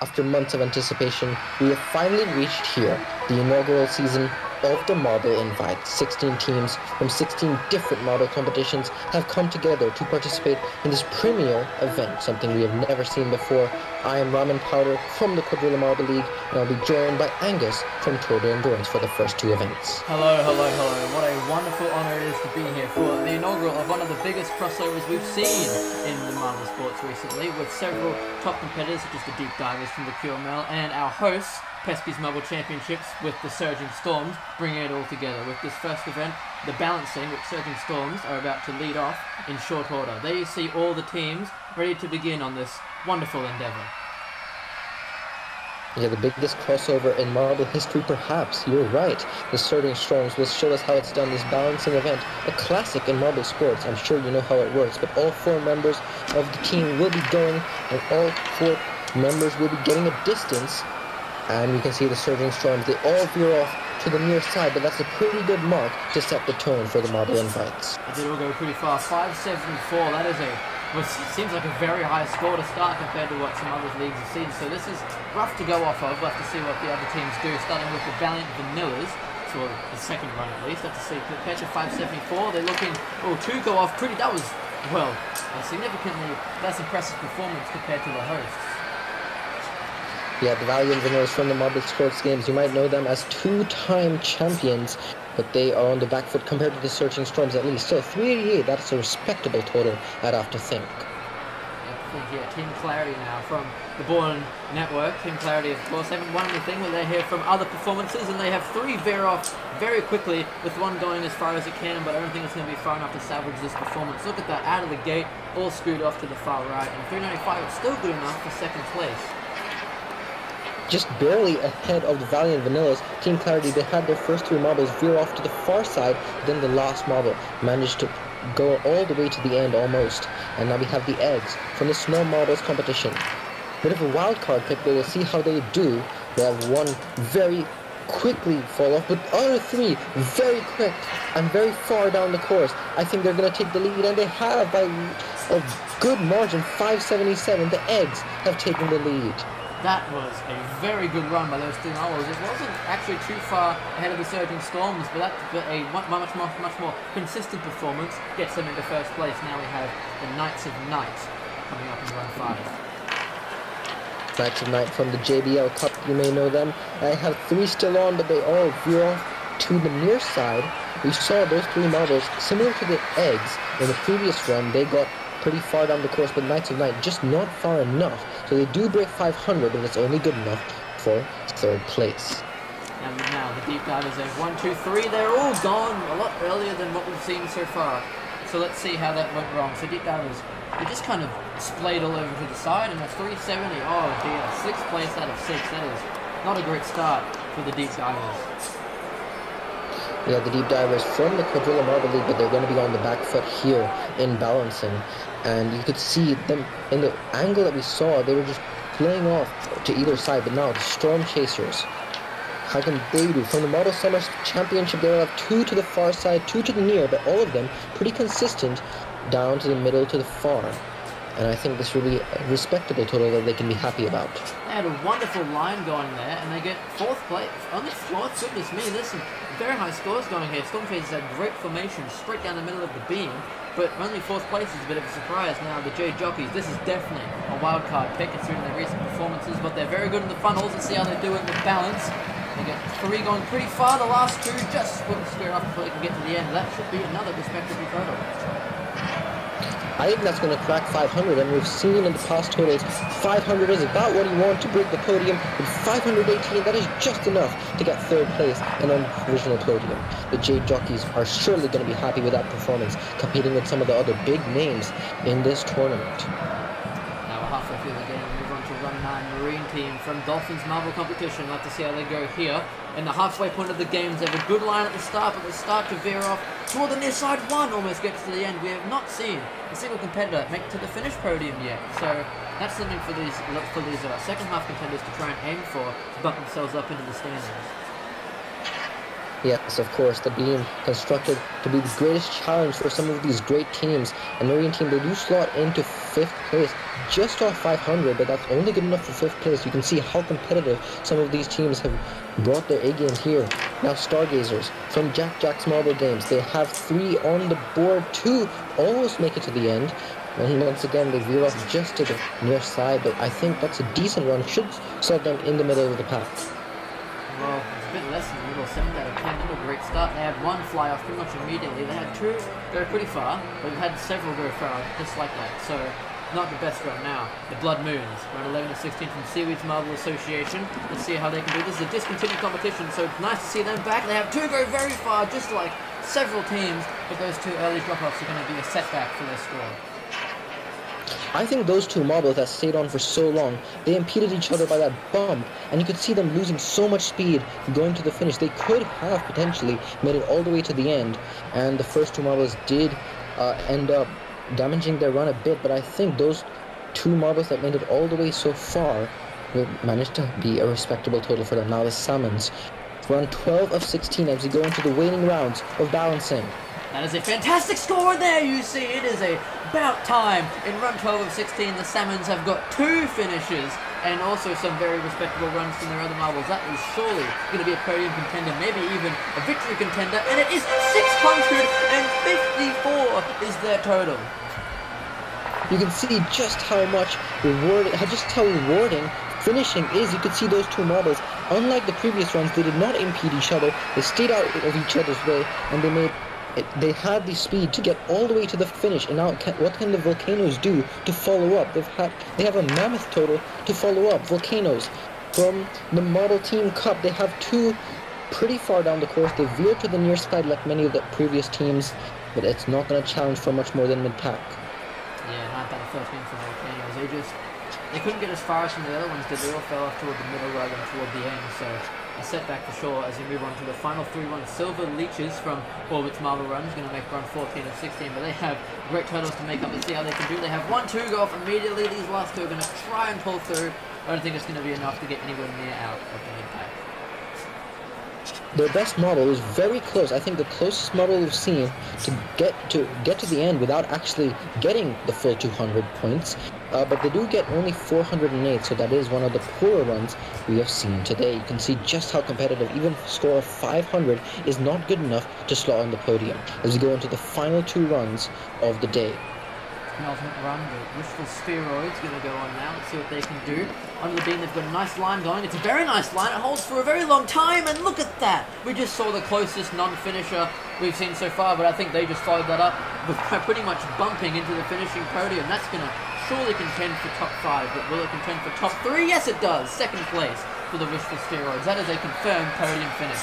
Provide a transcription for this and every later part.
After months of anticipation, we have finally reached here, the inaugural season of the Marble Invite. 16 teams from 16 different marble competitions have come together to participate in this premier event, something we have never seen before. I am Ramen Powder from the Quadrilla Marble League, and I'll be joined by Angus from Total Endurance for the first two events. Hello. What a wonderful honor it is to be here for the inaugural of one of the biggest crossovers we've seen in the marble sports recently, with several top competitors such as the Deep Divers from the QML and our hosts, Pesky's Marble Championships, with the Surging Storms, bringing it all together. With this first event, the balancing, which Surging Storms are about to lead off in short order. There you see all the teams ready to begin on this wonderful endeavor. Yeah, the biggest crossover in marble history, perhaps. You're right. The Surging Storms will show us how it's done, this balancing event, a classic in marble sports. I'm sure you know how it works, but all four members of the team will be going, and all four members will be getting a distance. And you can see the Surging Storms, they all veer off to the near side, but that's a pretty good mark to set the tone for the Marble Invites. They did all go pretty fast. 5.74, that is what seems like a very high score to start compared to what some other leagues have seen. So this is rough to go off of. We'll have to see what the other teams do, starting with the Valiant Vanillas, for the second run at least. Have to see, compared to 5.74, they're looking, two go off pretty, that was, well, a significantly less impressive performance compared to the hosts. Yeah, the Valiant Vanillas from the Marble Sports Games, you might know them as two-time champions, but they are on the back foot compared to the Surging Storms at least. So 388, that's a respectable total, I'd have to think. Yeah, Team Clarity now from the Born Network. Team Clarity, of course, haven't won anything when they hear from other performances, and they have three veer off very quickly, with one going as far as it can, but I don't think it's going to be far enough to salvage this performance. Look at that, out of the gate, all screwed off to the far right, and 395 is still good enough for second place. Just barely ahead of the Valiant Vanillas, Team Clarity, they had their first three marbles veer off to the far side, then the last marble managed to go all the way to the end almost. And now we have the Eggs from the Small Marbles competition. Bit of a wild card pick, but we'll see how they do. They have one very quickly fall off, but other three very quick and very far down the course. I think they're going to take the lead, and they have by a good margin. 5.77, the Eggs have taken the lead. That was a very good run by those two marbles. It wasn't actually too far ahead of the Surging Storms, but a much more consistent performance gets them into first place. Now we have the Knights of Night coming up in run 5. Knights of Night from the JBL Cup, you may know them. I have three still on, but they all veer off to the near side. We saw those three marbles, similar to the Eggs in the previous run. They got pretty far down the course, but Knights of Night just not far enough. So they do break 500, and it's only good enough for third place. And now the Deep Divers have 1, 2, 3. They're all gone a lot earlier than what we've seen so far. So let's see how that went wrong. So Deep Divers, they just kind of splayed all over to the side, and a 370. Oh dear, 6th place out of 6. That is not a great start for the Deep Divers. Yeah, the Deep Divers from the Quadrilla Marble League, but they're going to be on the back foot here in balancing. And you could see them in the angle that we saw, they were just playing off to either side. But now the Storm Chasers, how can they do? From the Marble Summer Championship, they will have two to the far side, two to the near, but all of them pretty consistent down to the middle to the far. And I think this will be a respectable total that they can be happy about. They had a wonderful line going there, and they get 4th place. Only 4th? Goodness me, there's some very high scores going here. Storm Chasers had great formation straight down the middle of the beam, but only 4th place is a bit of a surprise. Now, the J Jockeys, this is definitely a wild card pick considering their recent performances, but they're very good in the funnels. Let's see how they do it with balance. They get 3 going pretty far. The last 2 just wouldn't square up before they can get to the end. That should be another respectable total. I think that's going to crack 500, and we've seen in the past totals, 500 is about what you want to break the podium. With 518, that is just enough to get third place and on the provisional podium. The Jade Jockeys are surely going to be happy with that performance, competing with some of the other big names in this tournament. Now we're halfway through the game, we move on to run 9 Marine Team from Dolphins Marble Competition. We'll have to see how they go here. In the halfway point of the games, they have a good line at the start, but they start to veer off toward the near side. One almost gets to the end. We have not seen a single competitor make it to the finish podium yet. So that's something for these second half contenders to try and aim for, to bump themselves up into the standings. Yes, of course, the beam constructed to be the greatest challenge for some of these great teams. And Marine team, they do slot into 5th place, just off 500, but that's only good enough for 5th place. You can see how competitive some of these teams have brought their A game here. Now Stargazers, from Jack's Marble Games, they have 3 on the board, 2 almost make it to the end. And once again, they veer off just to the near side, but I think that's a decent run. Should slot them in the middle of the pack. Well, it's a bit less than the middle, 7 out of 10. Not a great start. They had 1 fly off pretty much immediately. They had 2 go pretty far, but we've had several go far just like that. So, not the best run now. The Blood Moons, round 11 of 16 from Seaweeds Marble Association. Let's see how they can do. This is a discontinued competition, so it's nice to see them back. They have 2 go very far, just like several teams, but those 2 early drop-offs are going to be a setback for their score. I think those 2 marbles that stayed on for so long, they impeded each other by that bump, and you could see them losing so much speed going to the finish. They could have potentially made it all the way to the end, and the first 2 marbles did end up damaging their run a bit, but I think those 2 marbles that made it all the way so far will manage to be a respectable total for them. Now the Salmons run 12 of 16 as we go into the waning rounds of balancing. That is a fantastic score there, you see. It is about time. In run 12 of 16, the Salmons have got 2 finishes and also some very respectable runs from their other marbles. That is surely going to be a podium contender, maybe even a victory contender, and it is 654 is their total. You can see just how rewarding finishing is. You could see those 2 marbles, unlike the previous runs, they did not impede each other. They stayed out of each other's way, and they had the speed to get all the way to the finish. And now what can the Volcanoes do to follow up? They have a mammoth total to follow up. Volcanoes from the Marble Team Cup, they have 2 pretty far down the course. They veered to the near side like many of the previous teams, but it's not going to challenge for much more than mid-pack. Yeah, not that first game for Volcanoes. They couldn't get as far as some of the other ones did. They all fell off toward the middle rather than toward the end, so a setback for sure as we move on to the final 3 runs. Silver Leeches from Orbit's Marble Run is going to make run 14 of 16, but they have great totals to make up. Let's see how they can do. They have 1-2 go off immediately. These last 2 are going to try and pull through. I don't think it's going to be enough to get anywhere near out of the mid-pack. Their best model was very close. I think the closest model we've seen to get to the end without actually getting the full 200 points. But they do get only 408, so that is one of the poorer runs we have seen today. You can see just how competitive. Even a score of 500 is not good enough to slot on the podium as we go into the final 2 runs of the day. Penultimate run, the Wishful Spheroid's going to go on now. Let's see what they can do. Under the beam, they've got a nice line going. It's a very nice line. It holds for a very long time, and look at that. We just saw the closest non-finisher we've seen so far, but I think they just followed that up by pretty much bumping into the finishing podium. That's going to surely contend for top 5, but will it contend for top 3? Yes, it does. 2nd place for the Wishful Spheroids. That is a confirmed podium finish.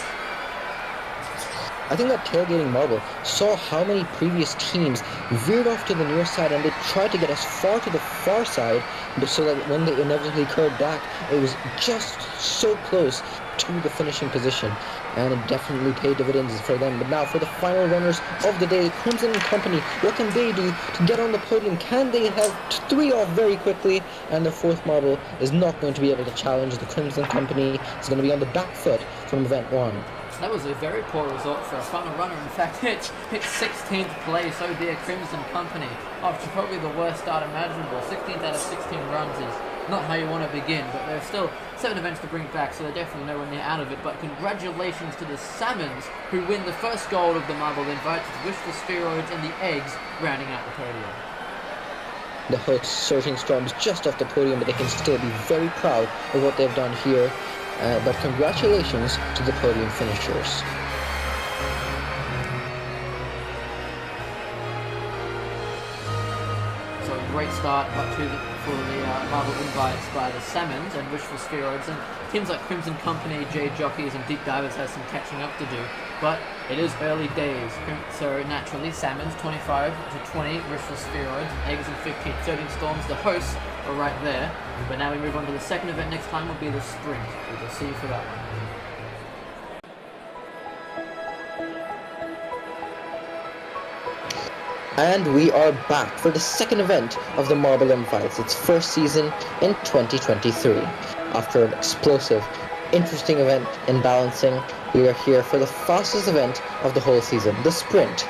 I think that tailgating marble saw how many previous teams veered off to the near side, and they tried to get as far to the far side so that when they inevitably curved back, it was just so close to the finishing position, and it definitely paid dividends for them. But now for the final runners of the day, Crimson and Company, what can they do to get on the podium? Can they have 3 off very quickly? And the 4th marble is not going to be able to challenge the Crimson Company. It's going to be on the back foot from event 1. That was a very poor result for a final runner. In fact, it's 16th place. Oh dear, Crimson Company. After probably the worst start imaginable. 16th out of 16 runs is not how you want to begin, but there's still 7 events to bring back, so they're definitely nowhere near out of it. But congratulations to the Salmons, who win the first gold of the marble invite, with Wishful Spheroids and the Eggs rounding out the podium. The hosts Surging Storms just off the podium, but they can still be very proud of what they've done here. But congratulations to the podium finishers. So a great start for the marble invites by the Salmons and Wishful Spheroids, and teams like Crimson Company, Jade Jockeys and Deep Divers has some catching up to do, but it is early days, so naturally Salmons 25 to 20, Wishful Spheroids, and Eggs and 15, Surging Storms, the hosts are right there. But now we move on to the second event. Next time will be the sprint. We will see you for that one. And we are back for the second event of the Marble Invites, its first season in 2023. After an explosive, interesting event in balancing, We are here for the fastest event of the whole season, the sprint.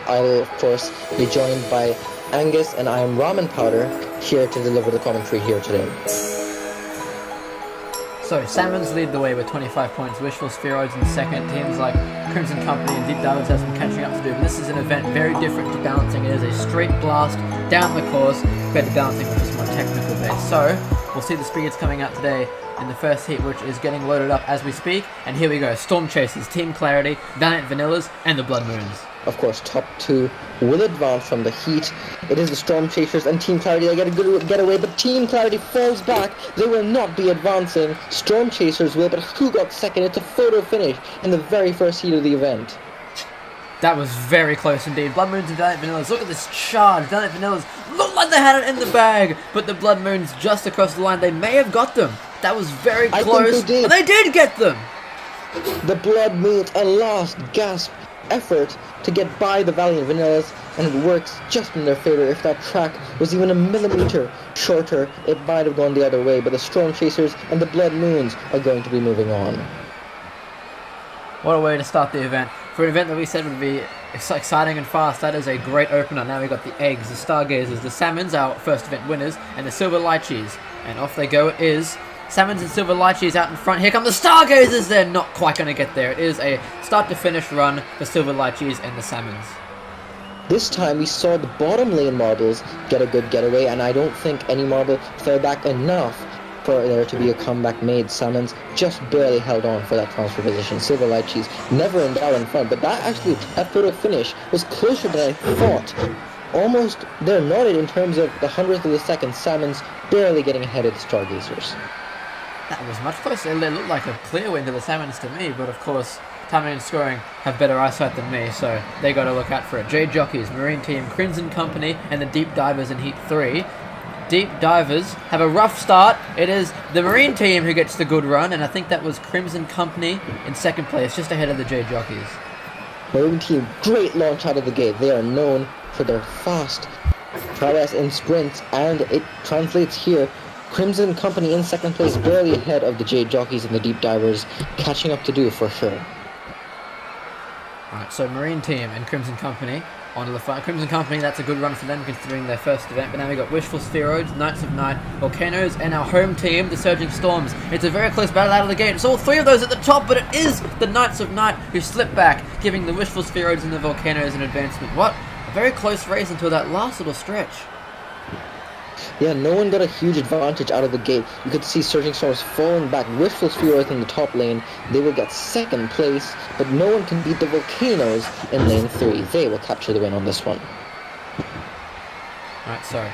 I will, of course, be joined by Angus, and I am Ramen Powder, here to deliver the commentary here today. So, Salmons lead the way with 25 points, Wishful Spheroids in second. Teams like Crimson Company and Deep Divers have some catching up to do, but this is an event very different to balancing. It is a straight blast down the course compared to balancing, which is more technical based. So, we'll see the speeds coming out today in the first heat, which is getting loaded up as we speak. And here we go, Storm Chasers, Team Clarity, Valiant Vanillas, and the Blood Moons. Of course, top two will advance from the heat. It is the Storm Chasers and Team Clarity that get a good getaway, but Team Clarity falls back. They will not be advancing. Storm Chasers will, but who got second? It's a photo finish in the very first heat of the event. That was very close indeed. Blood Moons and Valiant Vanillas, look at this charge. Valiant Vanillas looked like they had it in the bag, but the Blood Moons just across the line. They may have got them. That was very close. They did get them. The Blood Moons, a last gasp effort to get by the Valiant Vanillas, and it works just in their favor. If that track was even a millimeter shorter, it might have gone the other way, but the Storm Chasers and the Blood Moons are going to be moving on. What a way to start the event. For an event that we said would be exciting and fast, that is a great opener. Now we've got the Eggs, the Stargazers, the Salmons, our first event winners, and the Silver Lychees. And off they go. It is Salmons and Silver Lychees out in front. Here come the Stargazers. They're not quite going to get there. It is a start-to-finish run for Silver Lychees and the Salmons. This time we saw the bottom lane marbles get a good getaway, and I don't think any marble fell back enough for there to be a comeback made. Salmons just barely held on for that transfer position. Silver Lychees never in doubt in front, but that photo finish was closer than I thought. Almost they're knotted in terms of the hundredth of a second. Salmons barely getting ahead of the Stargazers. That was much closer. It looked like a clear win to the Salmons to me, but of course, timing and scoring have better eyesight than me, so they got to look out for it. J Jockeys, Marine Team, Crimson Company, and the Deep Divers in Heat 3. Deep Divers have a rough start. It is the Marine Team who gets the good run, and I think that was Crimson Company in second place, just ahead of the J Jockeys. Marine Team, great launch out of the gate. They are known for their fast prowess in sprints, and it translates here. Crimson Company in second place, barely ahead of the J Jockeys and the Deep Divers, catching up to do for sure. Alright, so Marine Team and Crimson Company onto the fight. Crimson Company, that's a good run for them considering their first event, but now we've got Wishful Spheroids, Knights of Night, Volcanoes, and our home team, the Surging Storms. It's a very close battle out of the gate. It's all three of those at the top, but it is the Knights of Night who slip back, giving the Wishful Spheroids and the Volcanoes an advancement. What a very close race until that last little stretch. Yeah, no one got a huge advantage out of the gate. You could see Surging Storms falling back. Wishful Spheroids in the top lane. They will get second place, but no one can beat the Volcanoes in lane 3. They will capture the win on this one. Alright, so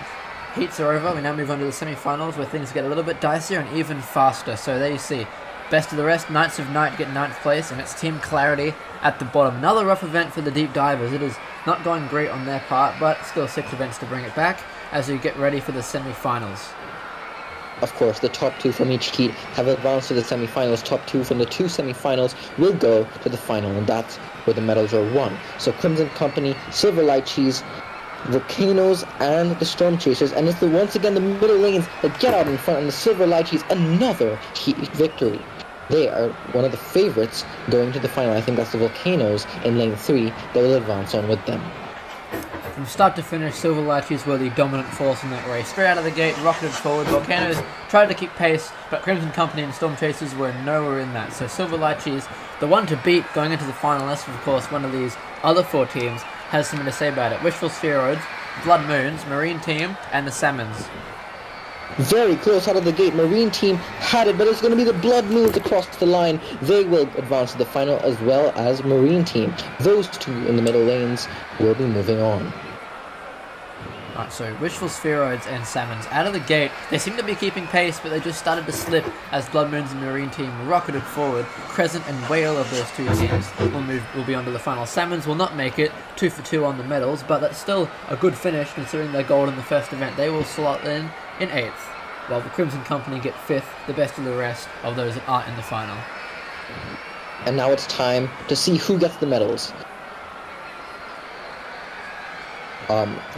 heats are over. We now move on to the semi-finals where things get a little bit dicier and even faster. So there you see, best of the rest, Knights of Night get 9th place, and it's Team Clarity at the bottom. Another rough event for the Deep Divers. It is not going great on their part, but still 6 events to bring it back as we get ready for the semi-finals. Of course, the top 2 from each heat have advanced to the semi-finals. Top 2 from the 2 semi-finals will go to the final, and that's where the medals are won. So Crimson Company, Silver Lychees, Volcanoes, and the Storm Chasers, and it's once again the middle lanes that get out in front, and the Silver Lychees, another heat victory. They are one of the favorites going to the final. I think that's the Volcanoes in lane 3 that will advance on with them. From start to finish, Silver Lychees were the dominant force in that race. Straight out of the gate, rocketed forward. Volcanoes tried to keep pace, but Crimson Company and Storm Chasers were nowhere in that. So Silver Lychees, the one to beat going into the final, unless of course one of these other 4 teams has something to say about it. Wishful Spheroids, Blood Moons, Marine Team, and the Salmons. Very close out of the gate. Marine Team had it, but it's going to be the Blood Moons across the line. They will advance to the final, as well as Marine Team. Those 2 in the middle lanes will be moving on. Alright, so Wishful Spheroids and Salmons out of the gate. They seem to be keeping pace, but they just started to slip as Blood Moons and Marine Team rocketed forward. Crescent and Whale of those 2 teams will be on to the final. Salmons will not make it, 2 for 2 on the medals, but that's still a good finish considering their gold in the first event. They will slot in 8th, while the Crimson Company get 5th, the best of the rest of those that aren't in the final. And now it's time to see who gets the medals.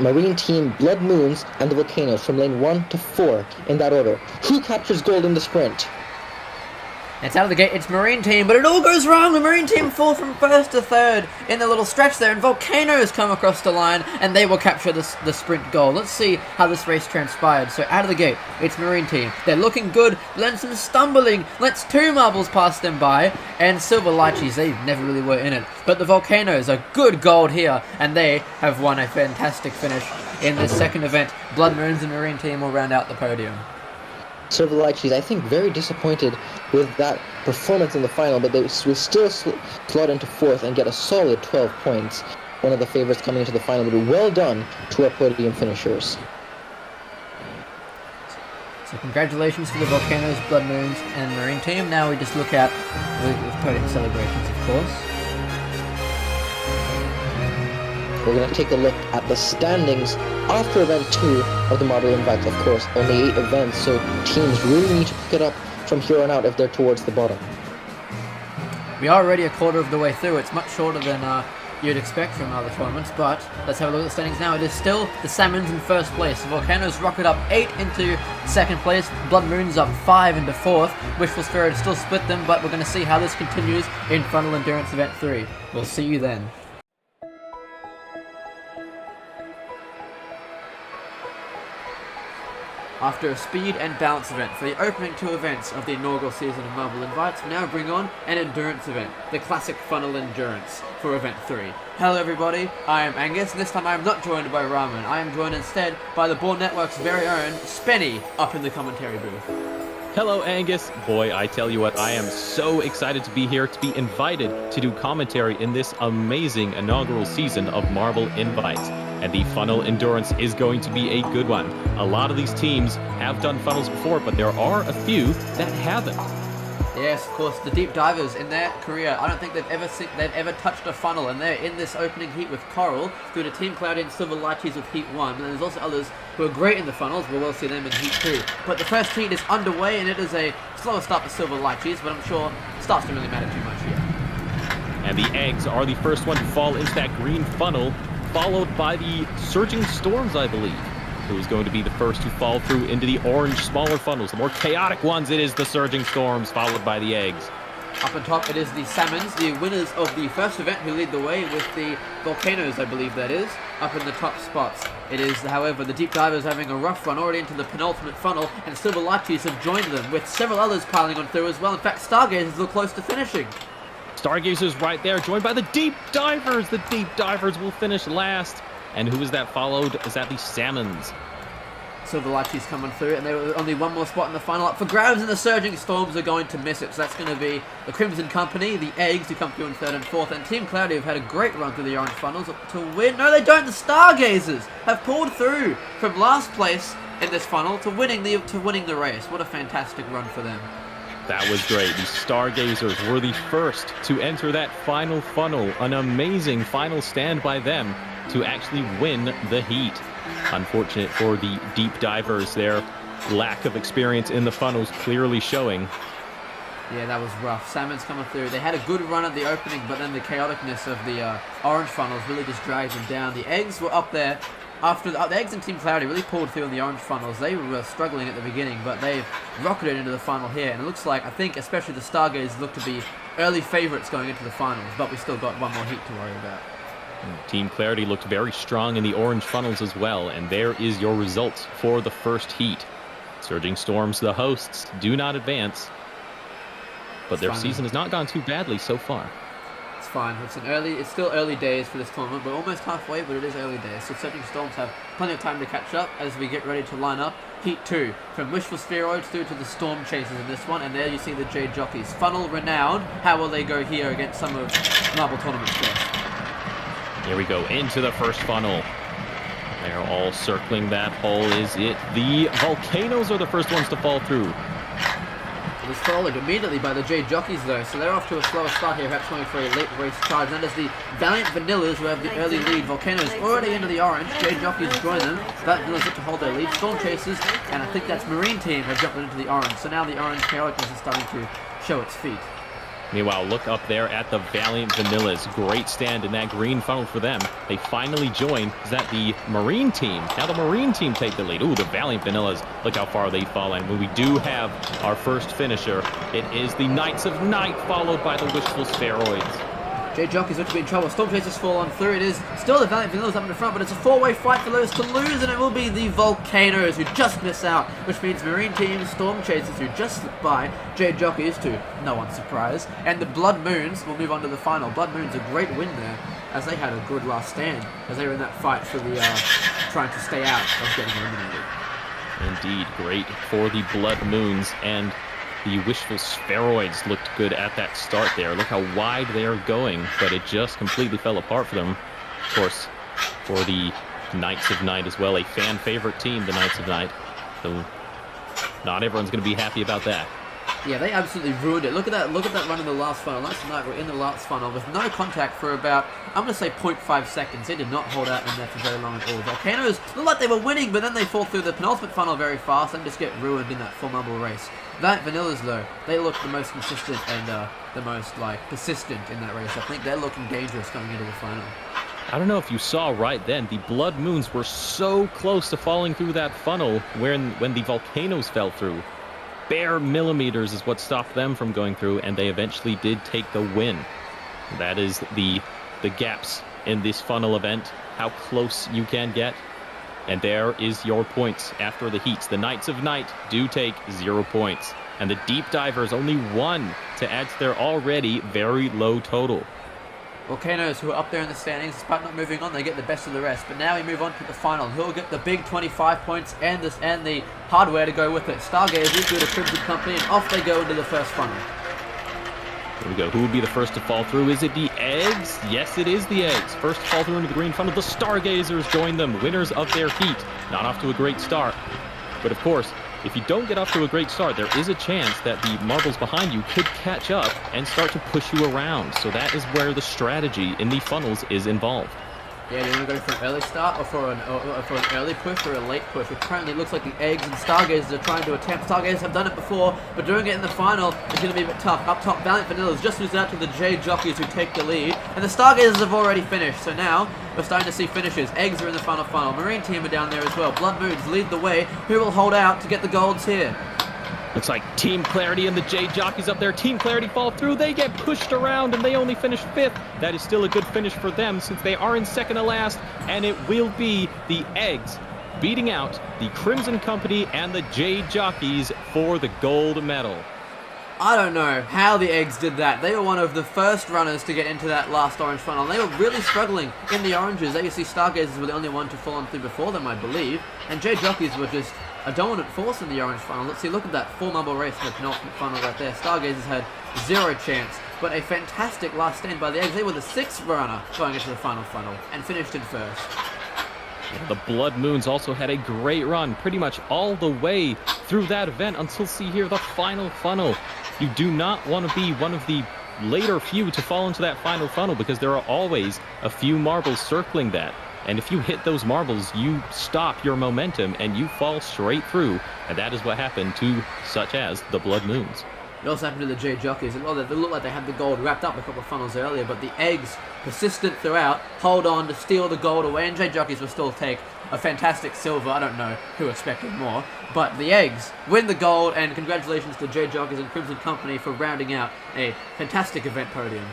Marine Team, Blood Moons, and the Volcanoes from lane 1 to 4 in that order. Who captures gold in the sprint? It's out of the gate, it's Marine Team, but it all goes wrong. The Marine Team fall from first to third in the little stretch there, and Volcanoes come across the line, and they will capture the sprint goal. Let's see how this race transpired. So out of the gate, it's Marine Team. They're looking good, then some stumbling, lets 2 marbles pass them by, and Silver Lychees, they never really were in it. But the Volcanoes are good gold here, and they have won a fantastic finish in this second event. Blood Moons and Marine Team will round out the podium. Silver Lychees, I think, very disappointed with that performance in the final, but they will still slot into 4th and get a solid 12 points. One of the favorites coming into the final, but well done to our podium finishers. So congratulations to the Volcanoes, Blood Moons, and Marine Team. Now we just look at the podium celebrations, of course. We're going to take a look at the standings after event 2 of the Marble Invites. Of course, only 8 events, so teams really need to pick it up from here on out if they're towards the bottom. We are already a quarter of the way through. It's much shorter than you'd expect from other tournaments, but let's have a look at the standings now. It is still the Salmons in first place. The Volcanoes rocket up 8 into second place. Blood Moons up 5 into 4th. Wishful Spirit still split them, but we're going to see how this continues in Frontal Endurance Event 3. We'll see you then. After a speed and balance event for the opening 2 events of the inaugural season of Marble Invites, we now bring on an endurance event, the classic funnel endurance for event 3. Hello everybody, I am Angus, and this time I am not joined by Ramen. I am joined instead by the Bourne Network's very own Spenny up in the commentary booth. Hello, Angus. Boy, I tell you what, I am so excited to be here, to be invited to do commentary in this amazing inaugural season of Marble Invites. And the funnel endurance is going to be a good one. A lot of these teams have done funnels before, but there are a few that haven't. Yes, of course, the deep divers in their career, I don't think they've ever touched a funnel, and they're in this opening heat with Coral through to Team Cloudy and Silver Lychees with Heat 1. And there's also others who are great in the funnels, we'll see them in Heat 2. But the first heat is underway, and it is a slower start for Silver Lychees, but I'm sure starts to really matter too much here. And the eggs are the first one to fall into that green funnel, followed by the Surging Storms, I believe, who is going to be the first to fall through into the orange smaller funnels. The more chaotic ones, it is the Surging Storms, followed by the eggs. Up on top, it is the Salmons, the winners of the first event, who lead the way with the Volcanoes, I believe that is, up in the top spots. It is, however, the Deep Divers having a rough run already into the penultimate funnel, and Silver Lychees have joined them, with several others piling on through as well. In fact, Stargazers look close to finishing. Stargazers right there, joined by the Deep Divers. The Deep Divers will finish last. And who is that followed? Is that the Salmons? Silver Lychees coming through, and there was only one more spot in the final up for grabs, and the Surging Storms are going to miss it. So that's going to be the Crimson Company, the Eggs, who come through in 3rd and 4th, and Team Cloudy have had a great run through the orange funnels to win. No, they don't. The Stargazers have pulled through from last place in this funnel to winning the race. What a fantastic run for them. That was great. The Stargazers were the first to enter that final funnel. An amazing final stand by them to actually win the heat. Unfortunate for the Deep Divers, their lack of experience in the funnels clearly showing. Yeah, that was rough. Salmon's coming through. They had a good run at the opening, but then the chaoticness of the orange funnels really just dragged them down. The Eggs were up there. After the Eggs and Team Cloudy really pulled through in the orange funnels. They were struggling at the beginning, but they've rocketed into the final here. And it looks like, I think, especially the Stargazers look to be early favourites going into the finals, but we still got one more heat to worry about. Team Clarity looked very strong in the orange funnels as well, and there is your results for the first heat. Surging Storms, the hosts, do not advance, but their season has not gone too badly so far. It's fine. It's still early days for this tournament. We're almost halfway, but it is early days. So Surging Storms have plenty of time to catch up as we get ready to line up Heat 2. From Wishful Spheroids through to the Storm Chasers in this one, and there you see the Jade Jockeys. Funnel renowned. How will they go here against some of Marble Tournament's best? Here we go into the first funnel. They're all circling that hole. Is it the Volcanoes are the first ones to fall through? It was followed immediately by the Jade Jockeys though, so they're off to a slower start here, perhaps going for a late race charge. And that is the Valiant Vanillas who have the early lead. Volcanoes already into the orange. Jade Jockeys join them. Valiant Vanillas look to hold their lead. Storm Chasers, and I think that's Marine Team have jumped into the orange. So now the orange chaoticness is starting to show its feet. Meanwhile, look up there at the Valiant Vanillas. Great stand in that green funnel for them. They finally join. Is that the Marine team? Now the Marine team take the lead. Ooh, the Valiant Vanillas. Look how far they've fallen. When we do have our first finisher, it is the Knights of Night, followed by the Wishful Spheroids. J Jockey's going to be in trouble. Storm Chasers fall on through. It is still the Valiant Vanillas up in the front, but it's a four-way fight for those to lose, and it will be the Volcanoes who just miss out, which means Marine Team, Storm Chasers who just slipped by, J Jockeys to no one's surprise, and the Blood Moons will move on to the final. Blood Moons a great win there, as they had a good last stand, as they were in that fight for the trying to stay out of getting eliminated. Indeed, great for the Blood Moons, and the Wishful Spheroids looked good at that start there. Look how wide they are going, but it just completely fell apart for them. Of course, for the Knights of Night as well, a fan favorite team, the Knights of Night. So not everyone's going to be happy about that. Yeah, they absolutely ruined it. Look at that run in the last funnel. Knights of Night were in the last funnel with no contact for about, I'm going to say 0.5 seconds. They did not hold out in there for very long at all. Volcanoes looked like they were winning, but then they fall through the penultimate funnel very fast and just get ruined in that full marble race. That Vanillas, though, they look the most consistent and the most, persistent in that race. I think they're looking dangerous going into the final. I don't know if you saw right then, the Blood Moons were so close to falling through that funnel when the Volcanoes fell through. Bare millimeters is what stopped them from going through, and they eventually did take the win. That is the gaps in this funnel event, how close you can get. And there is your points after the heats. The Knights of Night do take 0 points, and the Deep Divers only 1 to add to their already very low total. Volcanoes, who are up there in the standings, despite not moving on, they get the best of the rest. But now we move on to the final. Who'll get the big 25 points and the hardware to go with it? Stargazers do the Crimson Company, and off they go into the first funnel. Here we go. Who will be the first to fall through? Is it the Eggs? Yes, it is the Eggs. First to fall through into the green funnel. The Stargazers join them, winners of their heat. Not off to a great start. But of course, if you don't get off to a great start, there is a chance that the marbles behind you could catch up and start to push you around. So that is where the strategy in the funnels is involved. Yeah, do you want to go for an early start or for an early push or a late push? It currently looks like the Eggs and Stargazers are trying to attempt. Stargazers have done it before, but doing it in the final is going to be a bit tough. Up top, Valiant Vanillas just lose out to the J Jockeys who take the lead, and the Stargazers have already finished. So now we're starting to see finishes. Eggs are in the final. Marine Team are down there as well. Blood Moons lead the way. Who will hold out to get the golds here? Looks like Team Clarity and the J Jockeys up there. Team Clarity fall through. They get pushed around and they only finish 5th. That is still a good finish for them since they are in second to last. And it will be the Eggs beating out the Crimson Company and the J Jockeys for the gold medal. I don't know how the Eggs did that. They were one of the first runners to get into that last orange funnel. They were really struggling in the oranges. AUC Stargazers were the only one to fall on through before them, I believe. And J Jockeys were just a dominant force in the orange funnel. Let's see, look at that full marble race in the penultimate funnel right there. Stargazers had 0 chance, but a fantastic last stand by the Eggs. They were the 6th runner going into the final funnel and finished in first. The Blood Moons also had a great run pretty much all the way through that event until, see here, the final funnel. You do not want to be one of the later few to fall into that final funnel because there are always a few marbles circling that. And if you hit those marbles, you stop your momentum and you fall straight through. And that is what happened to such as the Blood Moons. It also happened to the J Jockeys. Well, they looked like they had the gold wrapped up a couple of funnels earlier, but the Eggs, persistent throughout, hold on to steal the gold away, and J Jockeys will still take a fantastic silver. I don't know who expected more, but the Eggs win the gold, and congratulations to J Jockeys and Crimson Company for rounding out a fantastic event podium.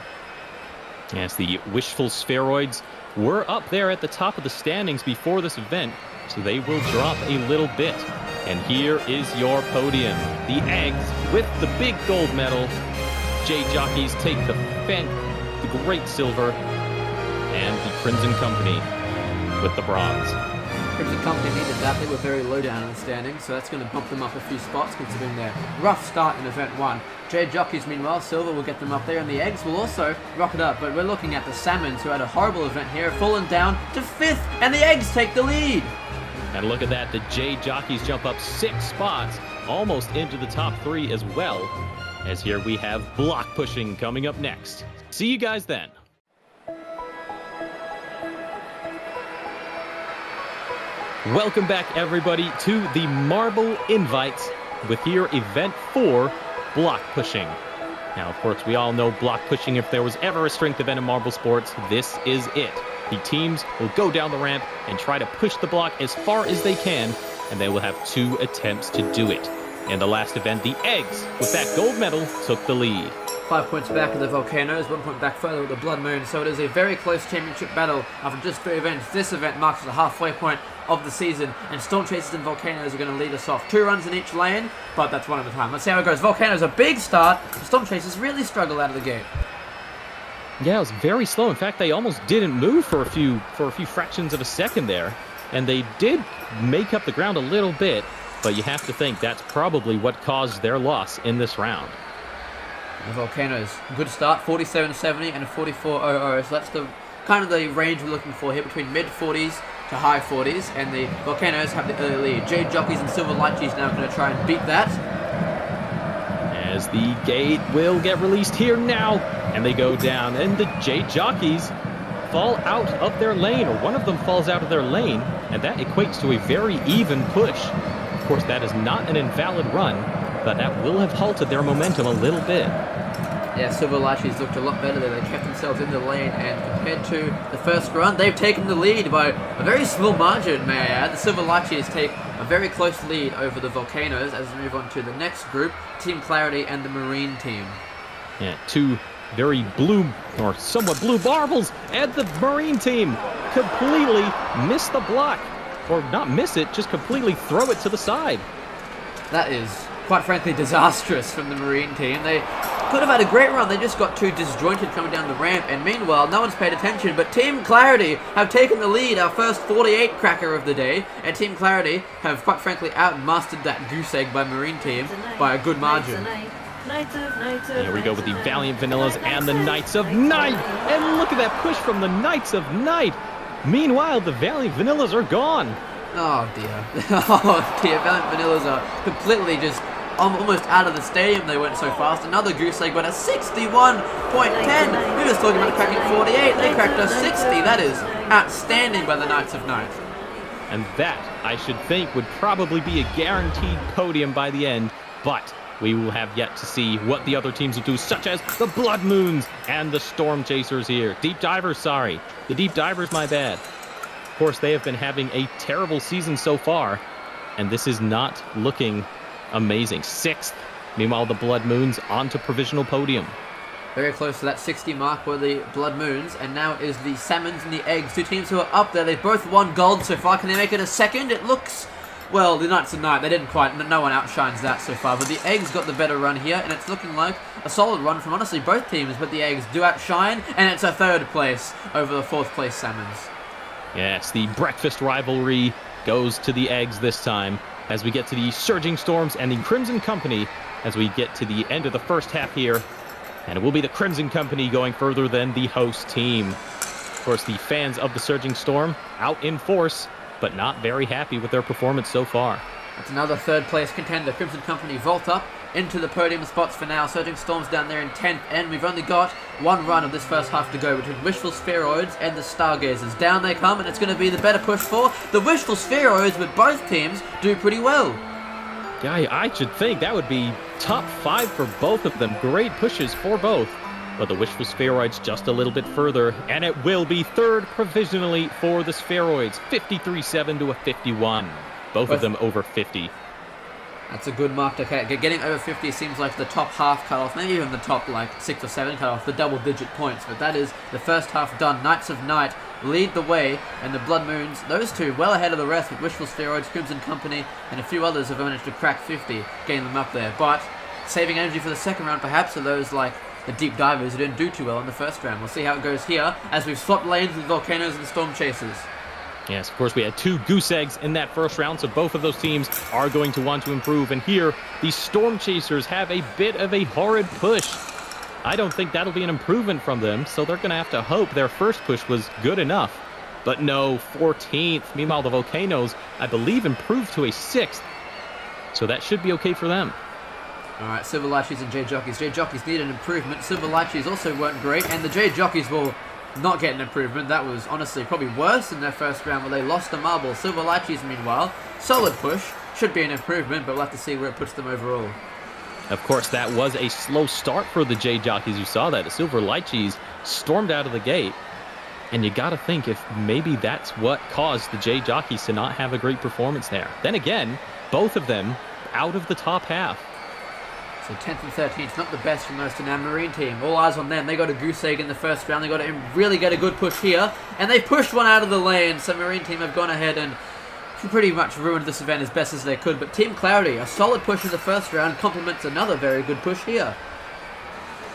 Yes, the Wishful Spheroids were up there at the top of the standings before this event, so they will drop a little bit. And here is your podium. The Eggs with the big gold medal. J Jockeys take the great silver. And the Crimson Company with the bronze. Crimson Company needed that. They were very low down in the standings, so that's going to bump them up a few spots considering their rough start in Event 1. J Jockeys, meanwhile, silver will get them up there, and the Eggs will also rock it up. But we're looking at the Salmons, who had a horrible event here, fallen down to 5th, and the Eggs take the lead. And look at that, the J Jockeys jump up 6 spots, almost into the top 3 as well. As here we have block pushing coming up next. See you guys then. Welcome back, everybody, to the Marble Invites with here Event 4, block pushing. Now, of course, we all know block pushing, if there was ever a strength event in marble sports, this is it. The teams will go down the ramp and try to push the block as far as they can, and they will have 2 attempts to do it. In the last event, the Eggs, with that gold medal, took the lead. 5 points back of the Volcanoes, 1 point back further with the Blood Moon, so it is a very close championship battle after just 3 events. This event marks the halfway point of the season, and Storm Chasers and Volcanoes are going to lead us off. 2 runs in each lane, but that's one at a time. Let's see how it goes. Volcanoes, a big start. Storm Chasers really struggle out of the gate. Yeah, it was very slow. In fact, they almost didn't move for a few fractions of a second there, and they did make up the ground a little bit, but you have to think that's probably what caused their loss in this round. The Volcanoes, good start, 47.70 and a 44.00, so that's the kind of the range we're looking for here, between mid-40s to high 40s, and the Volcanoes have the early lead. Jade Jockeys and Silver Lychees now going to try and beat that. As the gate will get released here now, and they go down, and the Jade Jockeys fall out of their lane, or one of them falls out of their lane, and that equates to a very even push. Of course, that is not an invalid run, but that will have halted their momentum a little bit. Yeah, Silver Lychees looked a lot better there. They kept themselves in the lane, and compared to the first run, they've taken the lead by a very small margin, may I add. The Silver Lychees take a very close lead over the Volcanoes as we move on to the next group, Team Clarity and the Marine team. Yeah, 2 very blue, or somewhat blue marbles, and the Marine team completely miss the block. Or not miss it, just completely throw it to the side. That is, quite frankly, disastrous from the Marine team. They could have had a great run, they just got too disjointed coming down the ramp, and meanwhile, no one's paid attention, but Team Clarity have taken the lead, our first 48 cracker of the day, and Team Clarity have, quite frankly, outmastered that goose egg by Marine team by a good margin. Here we go with the Valiant Vanillas and the Knights of Night, and look at that push from the Knights of Night. Meanwhile, the Valiant Vanillas are gone. Oh dear. Oh dear, Valiant Vanillas are completely just almost out of the stadium. They went so fast. Another goose egg, but a 61.10. We were just talking about cracking 48. They cracked a 60. That is outstanding by the Knights of Night. And that, I should think, would probably be a guaranteed podium by the end, but we will have yet to see what the other teams will do, such as the Blood Moons and the Storm Chasers here. Deep Divers, sorry. The Deep Divers, my bad. Of course, they have been having a terrible season so far, and this is not looking amazing. 6th. Meanwhile, the Blood Moons onto provisional podium. Very close to that 60 mark were the Blood Moons, and now is the Salmons and the Eggs. 2 teams who are up there. They've both won gold so far. Can they make it a second? It looks... Well, the Knights of Night, they didn't quite, no one outshines that so far, but the Eggs got the better run here, and it's looking like a solid run from honestly both teams, but the Eggs do outshine, and it's a 3rd place over the 4th place Salmons. Yes, the breakfast rivalry goes to the Eggs this time, as we get to the Surging Storms and the Crimson Company, as we get to the end of the first half here, and it will be the Crimson Company going further than the host team. Of course, the fans of the Surging Storm out in force, but not very happy with their performance so far. That's another 3rd place contender. Crimson Company vault up into the podium spots for now. Surging Storms down there in 10th, and we've only got 1 run of this first half to go between Wishful Spheroids and the Stargazers. Down they come, and it's going to be the better push for the Wishful Spheroids, but both teams do pretty well. Yeah, I should think that would be top 5 for both of them. Great pushes for both. But the Wishful Spheroids just a little bit further, and it will be 3rd provisionally for the Spheroids. 53.7 to a 51. Both of them over 50. That's a good mark to get. Getting over 50 seems like the top half cutoff, maybe even the top like 6 or 7 cutoff, the double-digit points. But that is the first half done. Knights of Night lead the way, and the Blood Moons, those 2 well ahead of the rest with Wishful Spheroids, Crimson Company, and a few others have managed to crack 50, getting them up there. But saving energy for the second round, perhaps, are those like the Deep Divers who didn't do too well in the first round. We'll see how it goes here as we've swapped lanes with Volcanoes and Storm Chasers. Yes, of course, we had 2 goose eggs in that first round, so both of those teams are going to want to improve. And here, the Storm Chasers have a bit of a horrid push. I don't think that'll be an improvement from them, so they're going to have to hope their first push was good enough. But no, 14th. Meanwhile, the Volcanoes, I believe, improved to a 6th. So that should be okay for them. Alright, Silver Lychees and Jade Jockeys. Jade Jockeys need an improvement. Silver Lychees also weren't great, and the Jade Jockeys will not get an improvement. That was honestly probably worse than their first round where they lost the marble. Silver Lychees, meanwhile, solid push. Should be an improvement, but we'll have to see where it puts them overall. Of course, that was a slow start for the J-Jockeys. You saw that. The Silver Lychees stormed out of the gate. And you got to think if maybe that's what caused the J-Jockeys to not have a great performance there. Then again, both of them out of the top half. So 10th and 13th, not the best from most in our Marine team. All eyes on them. They got a goose egg in the first round. They got to really get a good push here. And they pushed one out of the lane. So Marine team have gone ahead and pretty much ruined this event as best as they could. But Team Clarity, a solid push in the first round, complements another very good push here.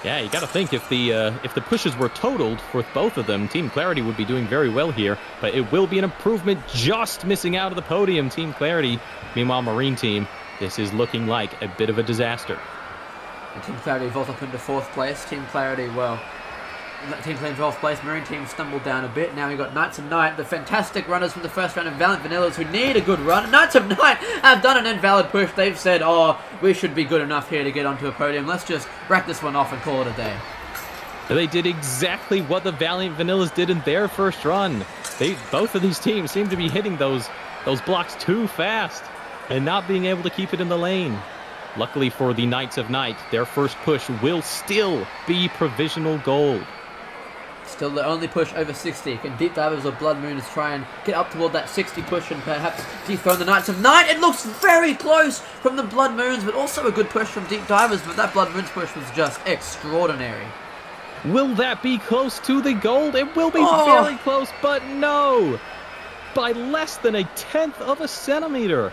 Yeah, you got to think if the pushes were totaled for both of them, Team Clarity would be doing very well here. But it will be an improvement, just missing out of the podium, Team Clarity. Meanwhile, Marine team, this is looking like a bit of a disaster. And Team Clarity vault up into 4th place. Team Clarity, well, Team Clarity 12th place. Marine team stumbled down a bit. Now we've got Knights of Night, the fantastic runners from the first round of Valiant Vanillas who need a good run. Knights of Night have done an invalid push. They've said, oh, we should be good enough here to get onto a podium. Let's just rack this one off and call it a day. They did exactly what the Valiant Vanillas did in their first run. Both of these teams seem to be hitting those blocks too fast and not being able to keep it in the lane. Luckily for the Knights of Night, their first push will still be provisional gold. Still the only push over 60. Can Deep Divers or Blood Moons try and get up toward that 60 push and perhaps dethrone the Knights of Night? It looks very close from the Blood Moons, but also a good push from Deep Divers, but that Blood Moons push was just extraordinary. Will that be close to the gold? It will be very close, but no! By less than 1/10 of a centimeter.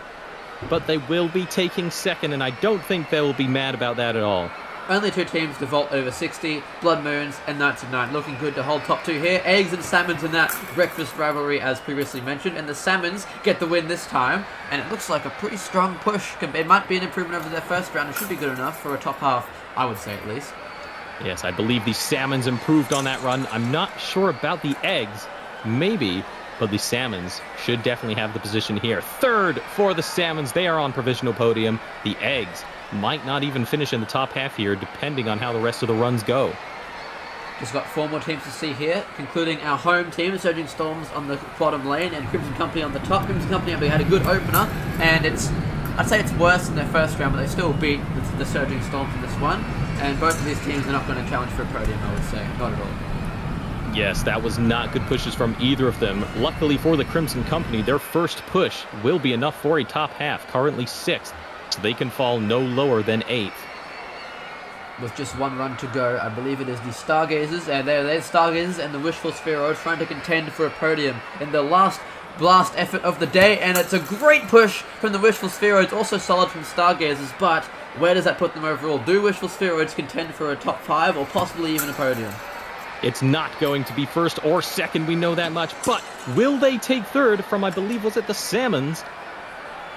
But they will be taking second, and I don't think they will be mad about that at all. Only 2 teams to vault over 60, Blood Moons and Knights of Night. Looking good to hold top 2 here. Eggs and Salmons in that breakfast rivalry as previously mentioned, and the Salmons get the win this time, and it looks like a pretty strong push. It might be an improvement over their first round. It should be good enough for a top half, I would say at least. Yes, I believe the Salmons improved on that run. I'm not sure about the Eggs. Maybe. But the Salmons should definitely have the position here. 3rd for the Salmons. They are on provisional podium. The Eggs might not even finish in the top half here, depending on how the rest of the runs go. Just got 4 more teams to see here, concluding our home team, Surging Storms on the bottom lane and Crimson Company on the top. Crimson Company had a good opener, and I'd say it's worse than their first round, but they still beat the Surging Storms in this one. And both of these teams are not going to challenge for a podium, I would say. Not at all. Yes, that was not good pushes from either of them. Luckily for the Crimson Company, their first push will be enough for a top half, currently 6th, so they can fall no lower than 8th. With just 1 run to go, I believe it is the Stargazers, and they're Stargazers and the Wishful Spheroids trying to contend for a podium in the last blast effort of the day, and it's a great push from the Wishful Spheroids, also solid from Stargazers, but where does that put them overall? Do Wishful Spheroids contend for a top 5 or possibly even a podium? It's not going to be 1st or 2nd, we know that much, but will they take 3rd from, I believe, was it the Salmons?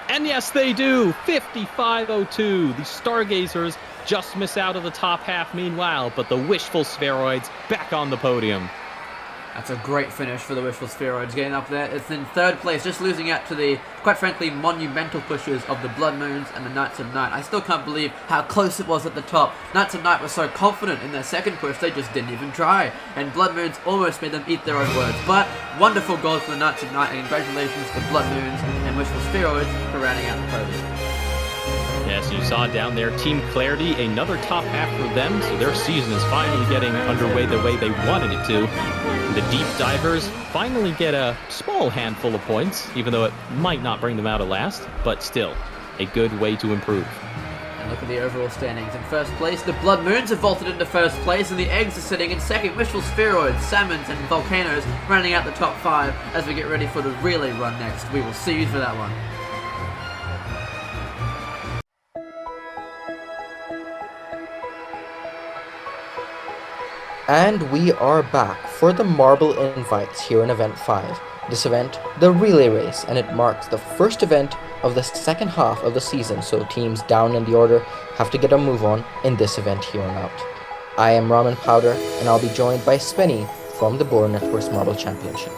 And yes, they do! 55-02. The Stargazers just miss out of the top half meanwhile, but the Wishful Spheroids back on the podium. That's a great finish for the Wishful Spheroids, getting up there. It's in 3rd place, just losing out to the, quite frankly, monumental pushes of the Blood Moons and the Knights of Night. I still can't believe how close it was at the top. Knights of Night were so confident in their second push, they just didn't even try. And Blood Moons almost made them eat their own words. But wonderful goal for the Knights of Night, and congratulations to Blood Moons and Wishful Spheroids for rounding out the podium. Yes, you saw down there Team Clarity, another top half for them, so their season is finally getting underway the way they wanted it to. The Deep Divers finally get a small handful of points, even though it might not bring them out at last, but still, a good way to improve. And look at the overall standings. In 1st place, the Blood Moons have vaulted into 1st place, and the Eggs are sitting in 2nd. Wishful Spheroids, Salmons, and Volcanoes rounding out the top 5 as we get ready for the relay run next. We will see you for that one. And we are back for the Marble Invites here in Event 5. This event, the Relay Race, and it marks the first event of the second half of the season, so teams down in the order have to get a move on in this event here on out. I am Ramen Powder, and I'll be joined by Spenny from the Board Networks Marble Championship.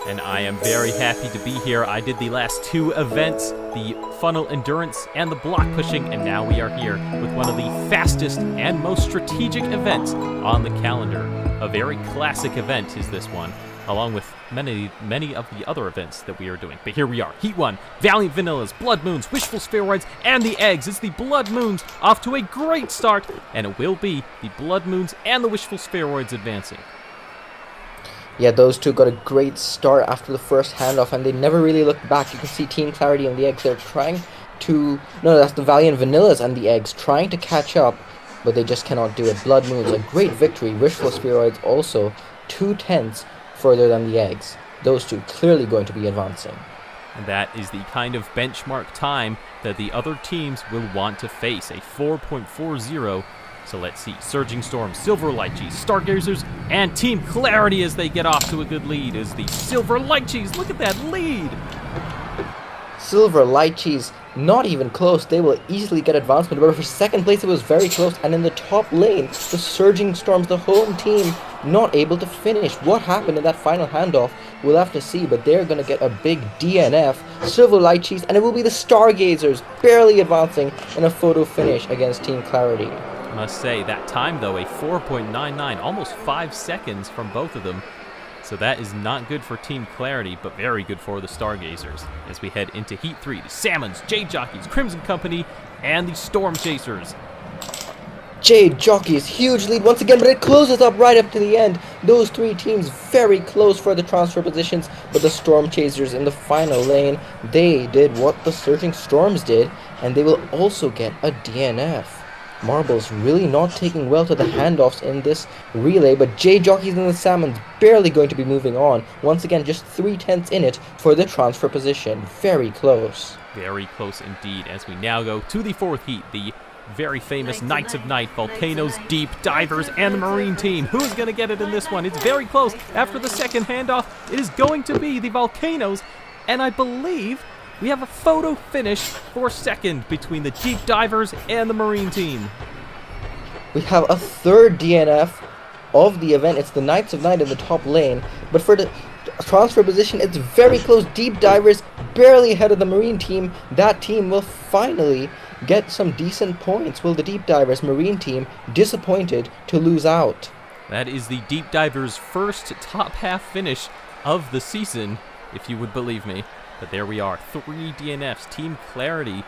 And I am very happy to be here. I did the last 2 events, the funnel endurance and the block pushing, and now we are here with one of the fastest and most strategic events on the calendar. A very classic event is this one. along with many of the other events that we are doing. But here we are, Heat 1, Valiant Vanillas, Blood Moons, Wishful Spheroids, and the Eggs. It's the Blood Moons off to a great start, and it will be the Blood Moons and the Wishful Spheroids advancing. Yeah, those two got a great start after the first handoff, and they never really looked back. You can see Team Clarity and the Eggs, they're trying to... No, that's the Valiant Vanillas and the Eggs trying to catch up, but they just cannot do it. Blood Moons, a great victory. Wishful Spheroids also 2/10 further than the Eggs. Those two clearly going to be advancing. And that is the kind of benchmark time that the other teams will want to face, a 4.40. So let's see, Surging Storm, Silver Lychees, Stargazers, and Team Clarity as they get off to a good lead is the Silver Lychees. Look at that lead! Silver Lychees, not even close. They will easily get advancement, but for second place it was very close. And in the top lane, the Surging Storms, the home team, not able to finish. What happened in that final handoff, we'll have to see, but they're going to get a big DNF. Silver Lychees, and it will be the Stargazers barely advancing in a photo finish against Team Clarity. I must say, that time though, a 4.99, almost 5 seconds from both of them. So that is not good for Team Clarity, but very good for the Stargazers. As we head into Heat 3, the Salmons, Jade Jockeys, Crimson Company, and the Storm Chasers. Jade Jockeys, huge lead once again, but it closes up right up to the end. Those three teams very close for the transfer positions, but the Storm Chasers in the final lane, they did what the Surging Storms did, and they will also get a DNF. Marbles really not taking well to the handoffs in this relay, but Jade Jockeys and the Salmons barely going to be moving on. Once again, just 3/10 in it for the transfer position. Very close. Very close indeed, as we now go to the fourth heat, the very famous Knights of Night, Volcanoes, Deep Divers, and the Marine team. Who's going to get it in this one? It's very close. After the second handoff, it is going to be the Volcanoes, and I believe we have a photo finish for second between the Deep Divers and the Marine team. We have a third DNF of the event. It's the Knights of Night in the top lane, but for the transfer position, it's very close. Deep Divers barely ahead of the Marine team. That team will finally get some decent points. Will the Deep Divers Marine team disappointed to lose out? That is the Deep Divers' first top half finish of the season, if you would believe me. But there we are, 3 DNFs. Team Clarity